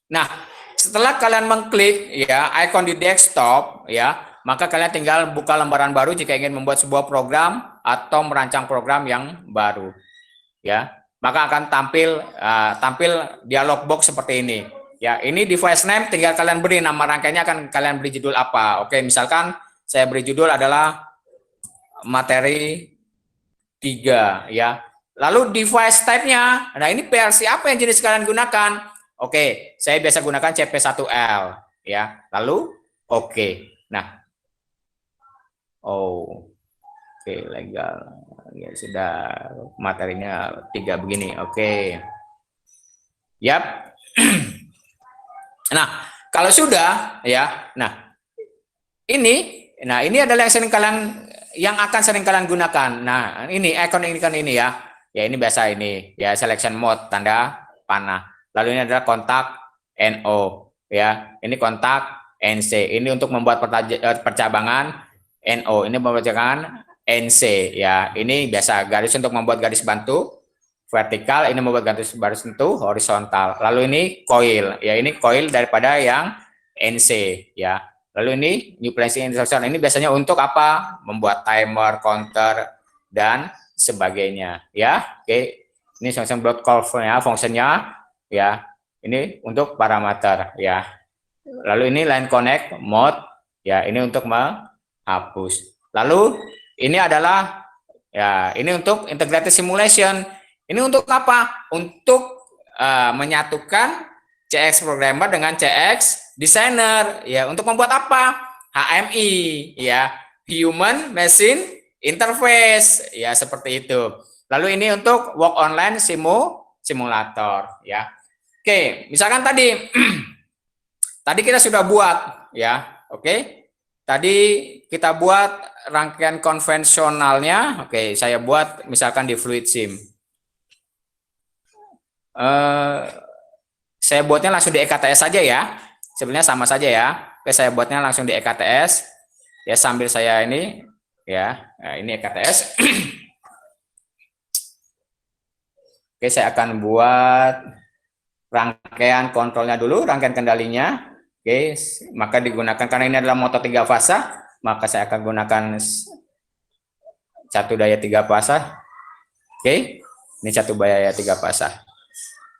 Nah, setelah kalian mengklik, ya, icon di desktop, ya, maka kalian tinggal buka lembaran baru jika ingin membuat sebuah program atau merancang program yang baru, ya. Maka akan tampil dialog box seperti ini, ya. Ini device name, tinggal kalian beri nama rangkaiannya, akan kalian beri judul apa. Oke, misalkan saya beri judul adalah materi 3, ya. Lalu device type-nya, nah ini PLC apa yang jenis kalian gunakan? Oke, saya biasa gunakan CP1L, ya. Lalu oke. Nah, oke, legal, ya sudah, materinya 3 begini. Oke, yap. Nah, kalau sudah, ya, nah ini adalah yang akan sering kalian gunakan. Nah, ini icon ini ya, ini biasa ini, ya, selection mode tanda panah. Lalu ini adalah kontak NO, ya, ini kontak NC. Ini untuk membuat percabangan NO, ini mempercabangan NC, ya. Ini biasa garis untuk membuat garis bantu vertikal, ini membuat garis bantu horizontal. Lalu ini coil, ya, ini coil daripada yang NC, ya. Lalu ini new placing instruction, ini biasanya untuk apa? Membuat timer, counter, dan sebagainya, ya. Oke, ini function block call-nya, fungsinya, ya, ini untuk parameter, ya. Lalu ini line connect mode, ya, ini untuk menghapus. Lalu ini adalah ya ini untuk integrated simulation. Ini untuk apa? Untuk menyatukan CX programmer dengan CX designer ya. Untuk membuat apa? HMI ya, human machine interface ya, seperti itu. Lalu ini untuk work online simulator ya. Oke, misalkan tadi tadi kita sudah buat ya. Oke. Tadi kita buat rangkaian konvensionalnya. Oke, saya buat misalkan di Fluid Sim. Saya buatnya langsung di EKTS saja ya. Sebenarnya sama saja ya. Oke, saya buatnya langsung di EKTS. Ya, sambil saya ini ya. Nah, ini EKTS. Oke, saya akan buat rangkaian kontrolnya dulu, rangkaian kendalinya. Oke, maka digunakan karena ini adalah motor 3 fasa, maka saya akan gunakan satu daya 3 fasa. Oke, ini satu daya 3 fasa.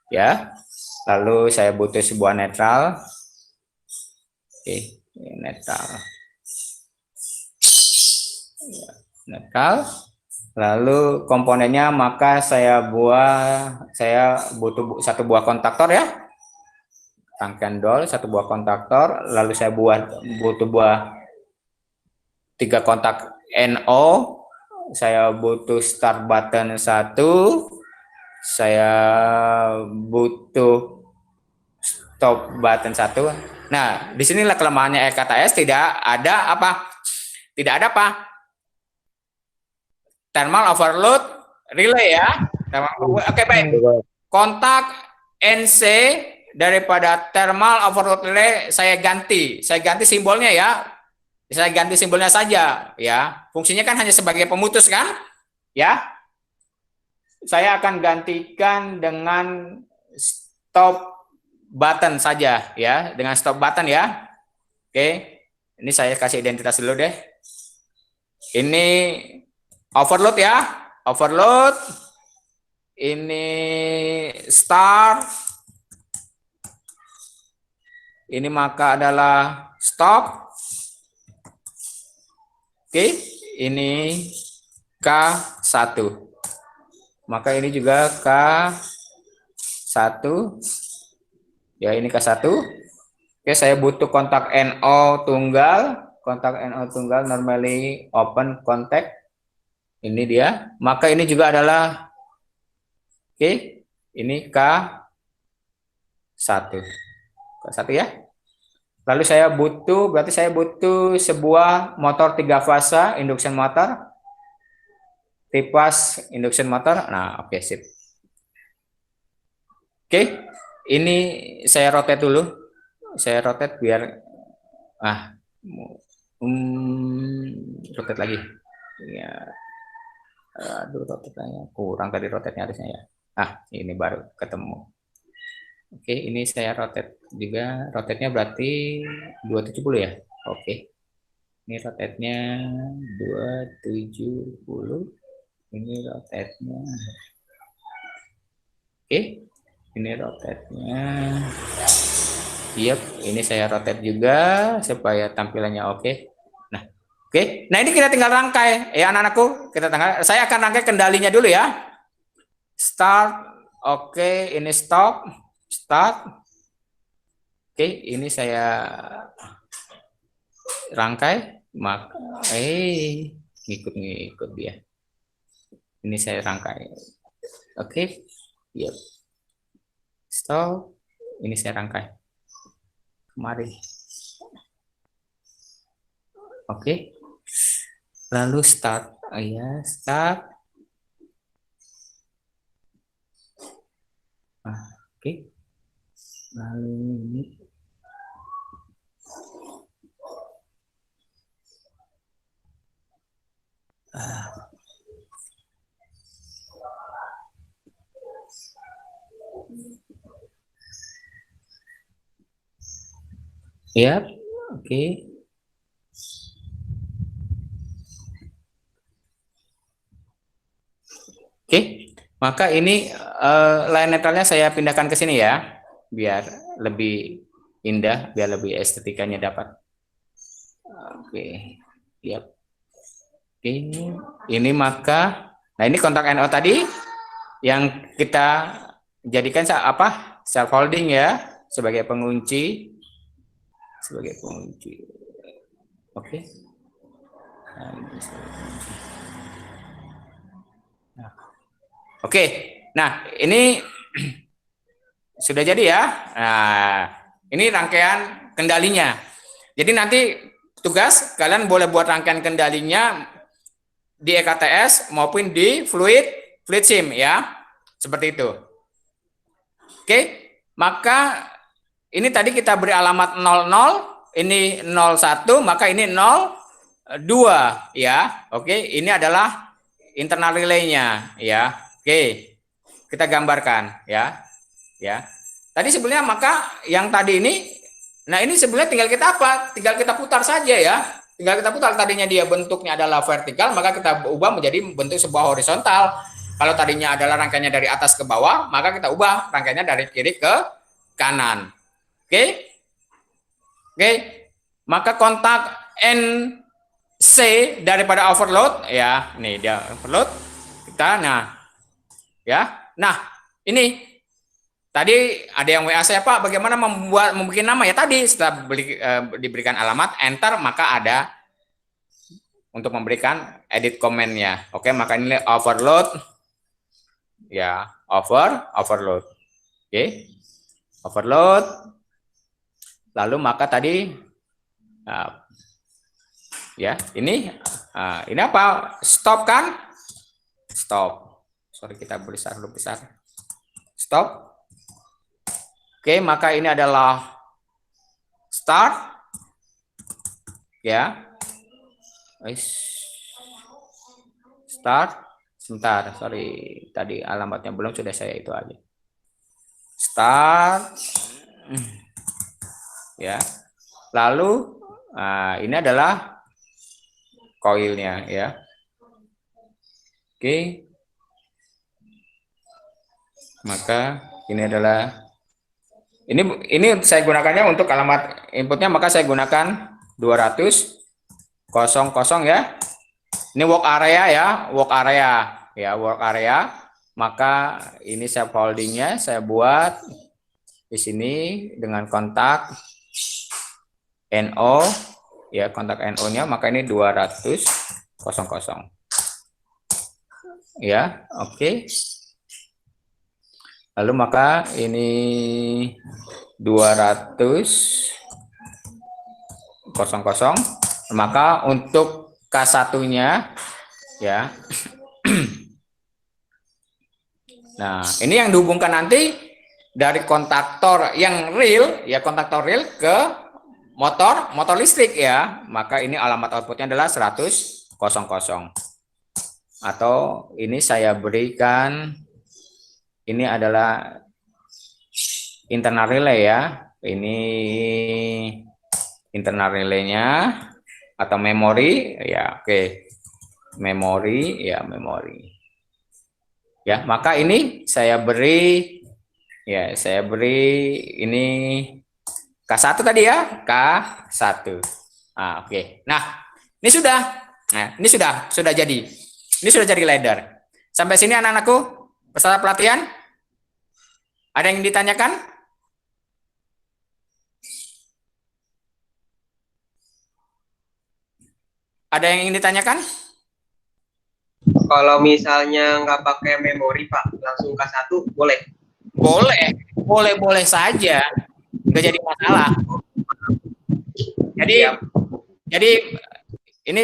Ya, lalu saya butuh sebuah netral. Oke, netral. Ya, netral. Lalu komponennya maka saya butuh satu buah kontaktor ya. Rangkaian dol, satu buah kontaktor, lalu saya butuh 3 kontak NO, saya butuh start button 1, saya butuh stop button 1. Nah, disinilah kelemahannya EKTS, tidak ada apa? Tidak ada apa? Thermal overload relay ya. Oke, baik. Kontak NC daripada thermal overload relay saya ganti simbolnya ya. Saya ganti simbolnya saja ya. Fungsinya kan hanya sebagai pemutus kan? Ya. Saya akan gantikan dengan stop button saja ya, dengan stop button ya. Oke. Ini saya kasih identitas dulu deh. Ini overload ya. Overload. Ini start. Ini maka adalah stop. Oke, ini K1. Maka ini juga K1. Ya, ini K1. Oke, saya butuh kontak NO tunggal. Kontak NO tunggal normally open contact. Ini dia. Maka ini juga adalah oke, ini K1. K1 ya. Lalu berarti saya butuh sebuah motor 3 fasa induction motor. Tipas induction motor. Nah, oke, sip. Oke, ini saya rotate dulu. Saya rotate biar rotate lagi. Ya. Aduh, rotate-nya kurang tadi rotate-nya harusnya ya. Ini baru ketemu. Oke, ini saya rotate juga. Rotate-nya berarti 270 ya. Oke. Ini rotate-nya 270. Ini rotate-nya. Oke. Ini rotate-nya. Yep, ini saya rotate juga supaya tampilannya oke. Nah, oke. Nah, ini kita tinggal rangkai. Ya, anak-anakku, saya akan rangkai kendalinya dulu ya. Start. Oke, ini stop. Start. Oke, ini saya rangkai. Ngikut dia. Ini saya rangkai. Oke. Yep. Stop. Ini saya rangkai. Kemari. Oke. Lalu start. Ya, start. Oke. Lalu ini ya, oke. Oke, maka ini line netralnya saya pindahkan ke sini ya, biar lebih indah, biar lebih estetikanya dapat. Oke, yep. Ini maka, nah ini kontak NO tadi yang kita jadikan apa? Self holding ya, sebagai pengunci. Oke. Oke. Nah, ini sudah jadi ya. Nah, ini rangkaian kendalinya. Jadi nanti tugas kalian boleh buat rangkaian kendalinya di EKTS maupun di fluid sim ya. Seperti itu. Oke, maka ini tadi kita beri alamat 00, ini 01, maka ini 02 ya. Oke, ini adalah internal relay-nya ya. Oke. Kita gambarkan ya. Ya. Tadi sebenarnya maka yang tadi ini, nah ini sebenarnya tinggal kita apa? Tinggal kita putar saja ya. Tinggal kita putar, tadinya dia bentuknya adalah vertikal, maka kita ubah menjadi bentuk sebuah horizontal. Kalau tadinya adalah rangkaiannya dari atas ke bawah, maka kita ubah rangkaiannya dari kiri ke kanan. Oke? Oke. Maka kontak NC daripada overload ya. Nih dia overload. Kita ya. Nah, ini tadi ada yang WA saya, Pak, bagaimana membuat nama ya? Tadi setelah diberikan alamat enter, maka ada untuk memberikan edit komennya. Oke, maka ini overload ya, overload. Oke. Overload. Lalu maka tadi ya, ini apa? Stop kan? Stop. Sorry, kita besar. Stop. Oke, maka ini adalah start. Ya. Start. Sebentar, sorry. Tadi alamatnya belum, sudah saya itu aja. Start. Ya. Lalu, ini adalah koilnya ya. Oke. Maka ini adalah ini saya gunakannya untuk alamat inputnya, maka saya gunakan 200 ya. Ini work area ya, work area. Maka ini saya foldingnya saya buat di sini dengan kontak NO ya, kontak NO-nya, maka ini 200 ya. Oke. Lalu maka ini 200 maka untuk K1-nya ya. Nah, ini yang dihubungkan nanti dari kontaktor yang real ya, kontaktor real ke motor listrik ya. Maka ini alamat outputnya adalah 100. Atau ini saya berikan, ini adalah internal relay ya. Ini internal relaynya atau memori ya. Oke. Memori ya, memori. Ya, maka ini saya beri ini K1 tadi ya, K1. Oke. Nah, ini sudah. Nah, ini sudah jadi. Ini sudah jadi ladder. Sampai sini anak-anakku, peserta pelatihan? Ada yang ditanyakan? Ada yang ingin ditanyakan? Kalau misalnya nggak pakai memori, Pak, langsung K1 boleh? Boleh saja. Nggak jadi masalah. Jadi ini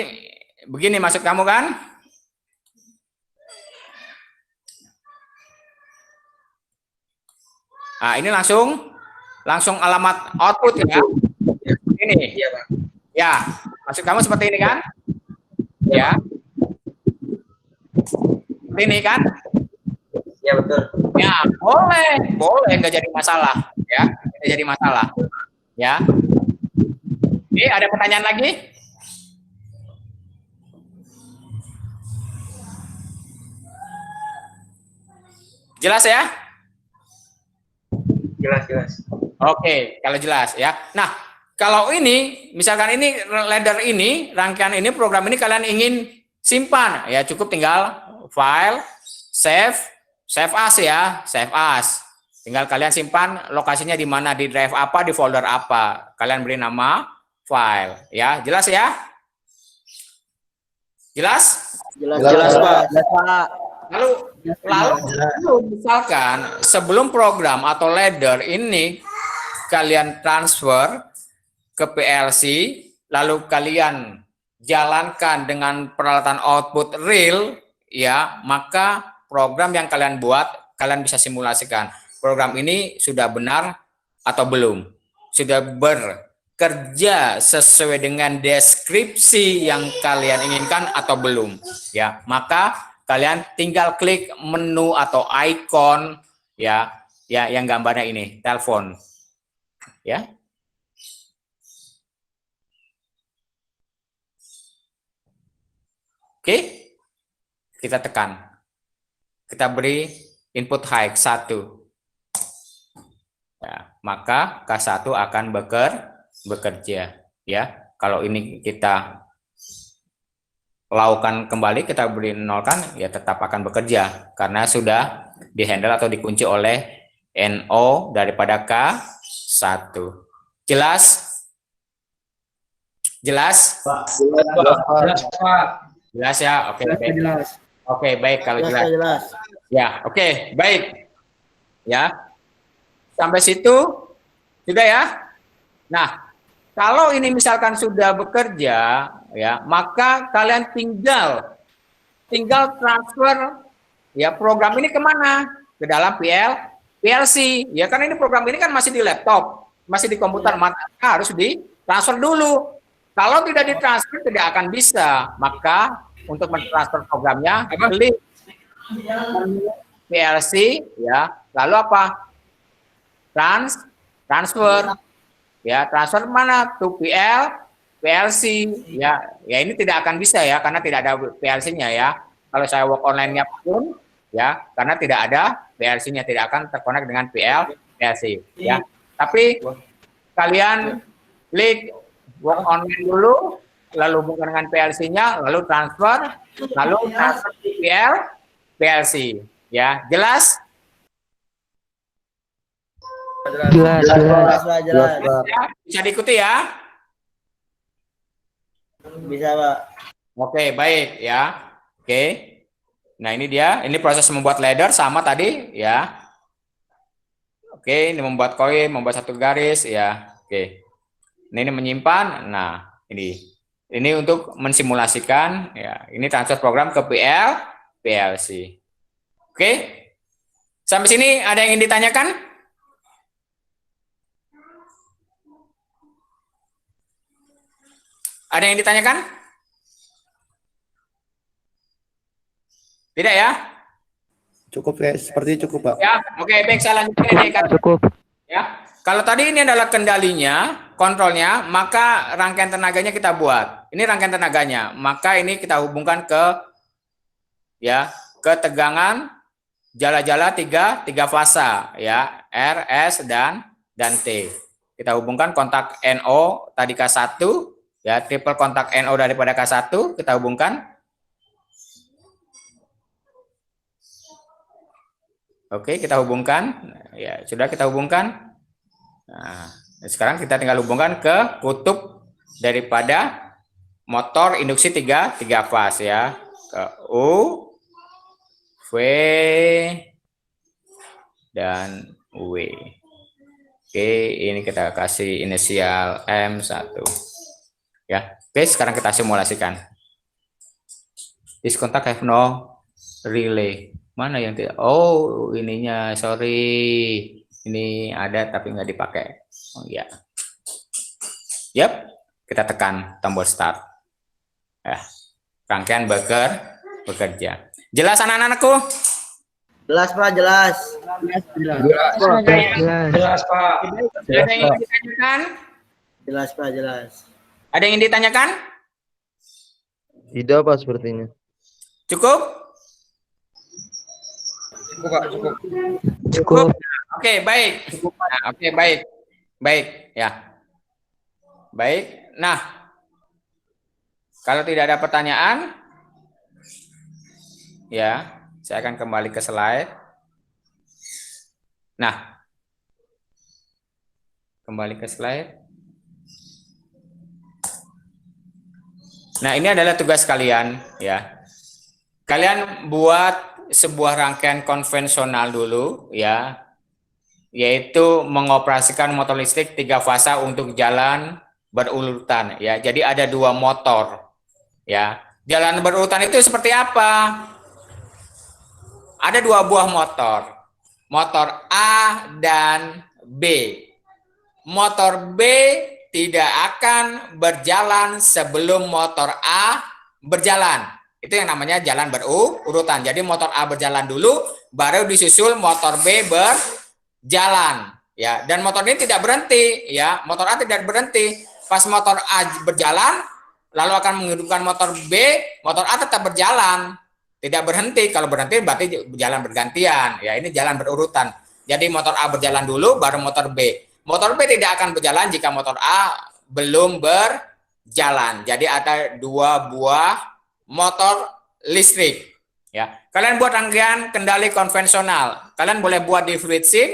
begini maksud kamu kan? Nah, ini langsung alamat output ya. Ini. Iya, Pak. Ya, maksud kamu seperti ini kan? Ya. Seperti ini kan? Ya, betul. Ya, boleh, nggak jadi masalah, ya, nggak jadi masalah, ya. Oke, ada pertanyaan lagi? Jelas ya? Jelas. Oke, kalau jelas ya. Nah, kalau ini, misalkan ini ladder ini, rangkaian ini, program ini kalian ingin simpan ya, cukup tinggal file, save as ya, save as. Tinggal kalian simpan lokasinya di mana, di drive apa, di folder apa. Kalian beri nama file ya. Jelas ya? Jelas? Jelas, Pak. Lalu misalkan sebelum program atau ladder ini kalian transfer ke PLC, lalu kalian jalankan dengan peralatan output real ya, maka program yang kalian buat kalian bisa simulasikan. Program ini sudah benar atau belum? Sudah bekerja sesuai dengan deskripsi yang kalian inginkan atau belum? Ya, maka kalian tinggal klik menu atau icon ya, yang gambarnya ini, telepon. Ya. Oke. Kita tekan. Kita beri input high 1. Ya, maka K1 akan bekerja ya. Kalau ini kita lakukan kembali, kita beri nolkan, ya tetap akan bekerja karena sudah dihandle atau dikunci oleh NO daripada K1. Jelas? Jelas? Jelas ya? Oke, baik. Oke, baik kalau jelas. Ya, oke, baik. Ya. Sampai situ sudah ya. Nah, kalau ini misalkan sudah bekerja ya, maka kalian tinggal transfer ya program ini kemana? Ke dalam PLC ya, karena ini program ini kan masih di laptop, masih di komputer, maka harus ditransfer dulu. Kalau tidak ditransfer tidak akan bisa. Maka untuk mentransfer programnya klik PLC ya, lalu apa? Transfer ya, transfer mana tuh PLC ya, ini tidak akan bisa ya karena tidak ada PLC-nya ya. Kalau saya work online-nya pun ya, karena tidak ada PLC-nya, tidak akan terkonek dengan PLC ya. Tapi kalian klik work online dulu, lalu hubungkan dengan PLC-nya, lalu transfer ke PLC ya. Jelas? Jelas. Bisa diikuti ya? Bisa, Pak. Oke, baik ya. Oke. Nah, ini dia. Ini proses membuat ladder sama tadi ya. Oke, ini membuat koin, membuat satu garis ya. Oke. Ini menyimpan. Nah, ini untuk mensimulasikan ya. Ini transfer program ke PLC. Oke. Sampai sini ada yang ingin ditanyakan? Ada yang ditanyakan? Tidak ya? Cukup ya, seperti cukup, Pak. Ya, oke, baik, saya lanjutkan ini. Cukup. Ya, kalau tadi ini adalah kendalinya, kontrolnya, maka rangkaian tenaganya kita buat. Ini rangkaian tenaganya, maka ini kita hubungkan ke tegangan jala-jala tiga fasa ya, R, S dan T. Kita hubungkan kontak NO tadi K1 ya, triple kontak NO daripada K1 kita hubungkan. Oke, kita hubungkan. Ya, sudah kita hubungkan. Nah, sekarang kita tinggal hubungkan ke kutub daripada motor induksi tiga fase ya. Ke U, V, dan W. Oke, ini kita kasih inisial M1. Ya, oke, sekarang kita simulasikan. This contact have no relay. Mana yang tidak? Oh, ininya, sorry. Ini ada tapi nggak dipakai. Oh ya. Yap, kita tekan tombol start. Ya, rangkaian bekerja. Jelas anak-anakku? Jelas, Pak, jelas. Jelas, Pak. Ada yang ingin ditanyakan? Jelas, Pak, jelas. Ada yang ingin ditanyakan? Tidak, Pak, sepertinya. Cukup? Cukup, Pak, cukup. Cukup. Oke, baik. Nah, oke, baik. Baik, ya. Baik. Nah, kalau tidak ada pertanyaan, ya. Saya akan kembali ke slide. Nah, kembali ke slide. Nah, ini adalah tugas kalian, ya. Kalian buat sebuah rangkaian konvensional dulu, ya, yaitu mengoperasikan motor listrik 3 fasa untuk jalan berurutan, ya. Jadi ada 2 motor, ya. Jalan berurutan itu seperti apa? Ada 2 buah motor, motor A dan B. Motor B tidak akan berjalan sebelum motor A berjalan. Itu yang namanya jalan berurutan. Jadi motor A berjalan dulu, baru disusul motor B berjalan. Ya, dan motor ini tidak berhenti. Ya, motor A tidak berhenti. Pas motor A berjalan, lalu akan menghidupkan motor B, motor A tetap berjalan. Tidak berhenti. Kalau berhenti berarti jalan bergantian. Ya, ini jalan berurutan. Jadi motor A berjalan dulu, baru motor B. Motor B tidak akan berjalan jika motor A belum berjalan. Jadi ada 2 buah motor listrik. Ya, kalian buat rangkaian kendali konvensional. Kalian boleh buat di FluidSync,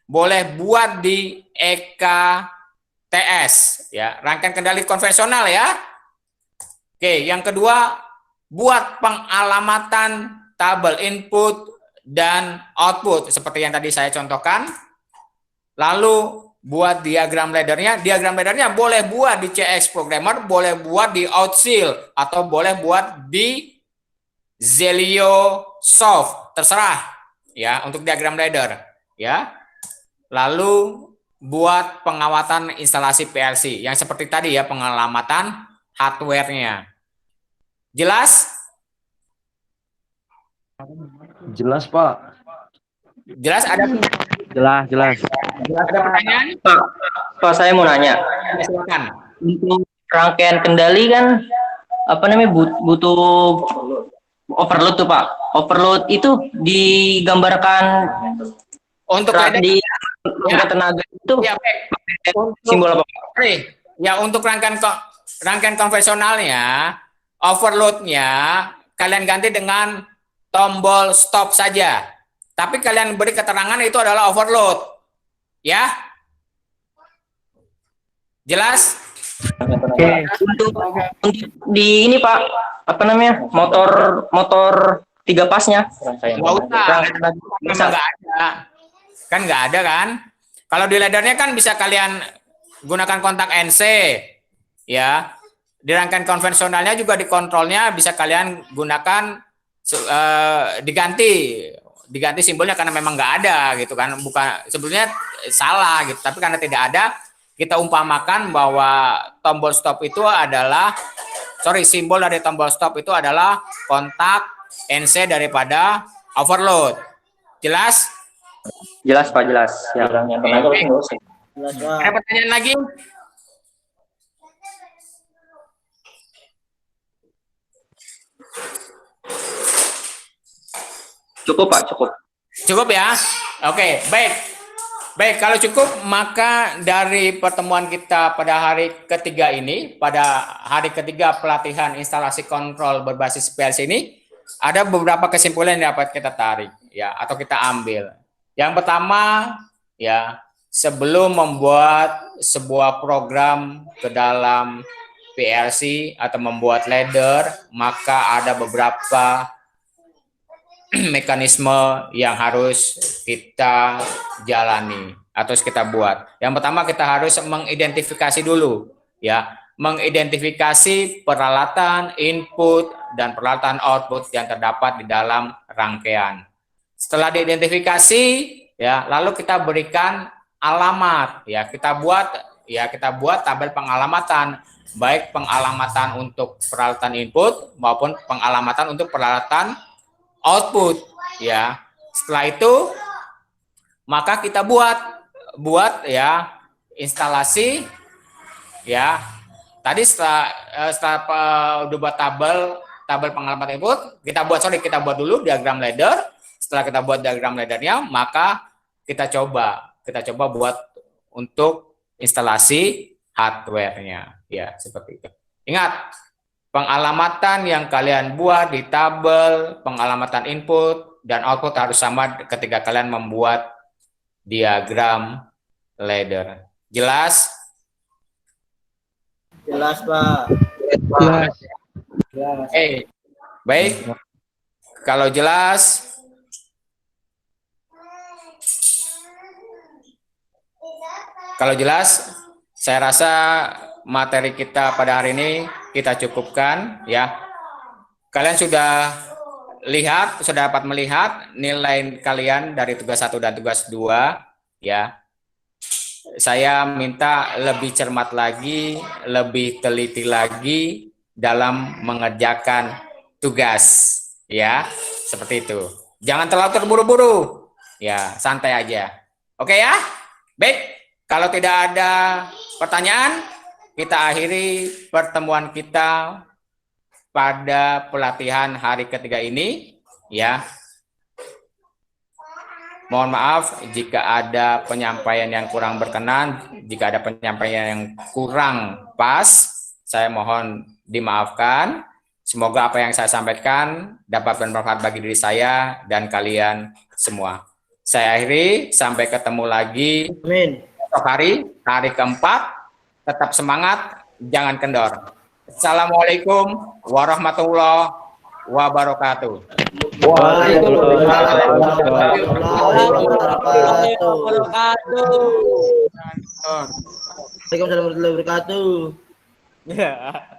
boleh buat di EKTS. Ya, rangkaian kendali konvensional ya. Oke, yang kedua, buat pengalamatan tabel input dan output seperti yang tadi saya contohkan. Lalu buat diagram laddernya. Diagram laddernya boleh buat di CX Programmer, boleh buat di Outseal, atau boleh buat di Zelio Soft, terserah ya untuk diagram ladder ya. Lalu buat pengawatan instalasi PLC yang seperti tadi ya, pengalamatan hardware-nya. Jelas? Jelas, Pak. Jelas ada Jelas. ada pertanyaan? Pak, saya mau nanya. Silakan. Untuk rangkaian kendali kan apa namanya butuh overload tuh Pak. Overload itu digambarkan Untuk di tenaga itu ya, simbol apa? Ya, untuk rangkaian konvensionalnya, overload-nya kalian ganti dengan tombol stop saja. Tapi kalian beri keterangan itu adalah overload. Ya? Jelas? Untuk di ini Pak, apa namanya? Motor 3 pasnya. Nggak usah. Memang nggak ada. Kan nggak ada kan? Kalau di laddernya kan bisa kalian gunakan kontak NC. Ya. Di rangkaian konvensionalnya juga di kontrolnya bisa kalian gunakan diganti simbolnya karena memang nggak ada gitu kan, bukan sebetulnya salah gitu, tapi karena tidak ada kita umpamakan bahwa tombol stop itu adalah simbol dari tombol stop itu adalah kontak NC daripada overload. Jelas? Jelas Pak, jelas. Ya, yang tenaga Ada pertanyaan lagi? Cukup Pak, cukup. Cukup ya? Oke, baik. Baik, kalau cukup maka dari pertemuan kita pada hari ketiga ini, pada hari ketiga pelatihan instalasi kontrol berbasis PLC ini, ada beberapa kesimpulan yang dapat kita tarik ya atau kita ambil. Yang pertama ya, sebelum membuat sebuah program ke dalam PLC atau membuat ladder, maka ada beberapa mekanisme yang harus kita jalani atau kita buat. Yang pertama kita harus mengidentifikasi dulu ya, mengidentifikasi peralatan input dan peralatan output yang terdapat di dalam rangkaian. Setelah diidentifikasi ya, lalu kita berikan alamat ya, kita buat tabel pengalamatan, baik pengalamatan untuk peralatan input maupun pengalamatan untuk peralatan output ya. Setelah itu maka kita buat ya instalasi ya. Tadi setelah udah buat tabel pengalamatan input, kita buat dulu diagram ladder. Setelah kita buat diagram laddernya, maka kita coba buat untuk instalasi hardware-nya ya, seperti itu. Ingat, Pengalamatan yang kalian buat di tabel, pengalamatan input dan output harus sama ketika kalian membuat diagram ladder. Jelas? Jelas, Pak. Baik. Kalau jelas, saya rasa materi kita pada hari ini kita cukupkan ya. Kalian sudah dapat melihat nilai kalian dari tugas 1 dan tugas 2 ya. Saya minta lebih cermat lagi, lebih teliti lagi dalam mengerjakan tugas ya. Seperti itu. Jangan terlalu terburu-buru. Ya, santai aja. Oke ya? Baik. Kalau tidak ada pertanyaan, kita akhiri pertemuan kita pada pelatihan hari ketiga ini ya. Mohon maaf jika ada penyampaian yang kurang berkenan, jika ada penyampaian yang kurang pas, saya mohon dimaafkan. Semoga apa yang saya sampaikan dapat bermanfaat bagi diri saya dan kalian semua. Saya akhiri, sampai ketemu lagi. Amin. Esok hari keempat, tetap semangat, jangan kendor. Assalamualaikum warahmatullahi wabarakatuh. Waalaikumsalam warahmatullahi wabarakatuh. Waalaikumsalam warahmatullahi wabarakatuh.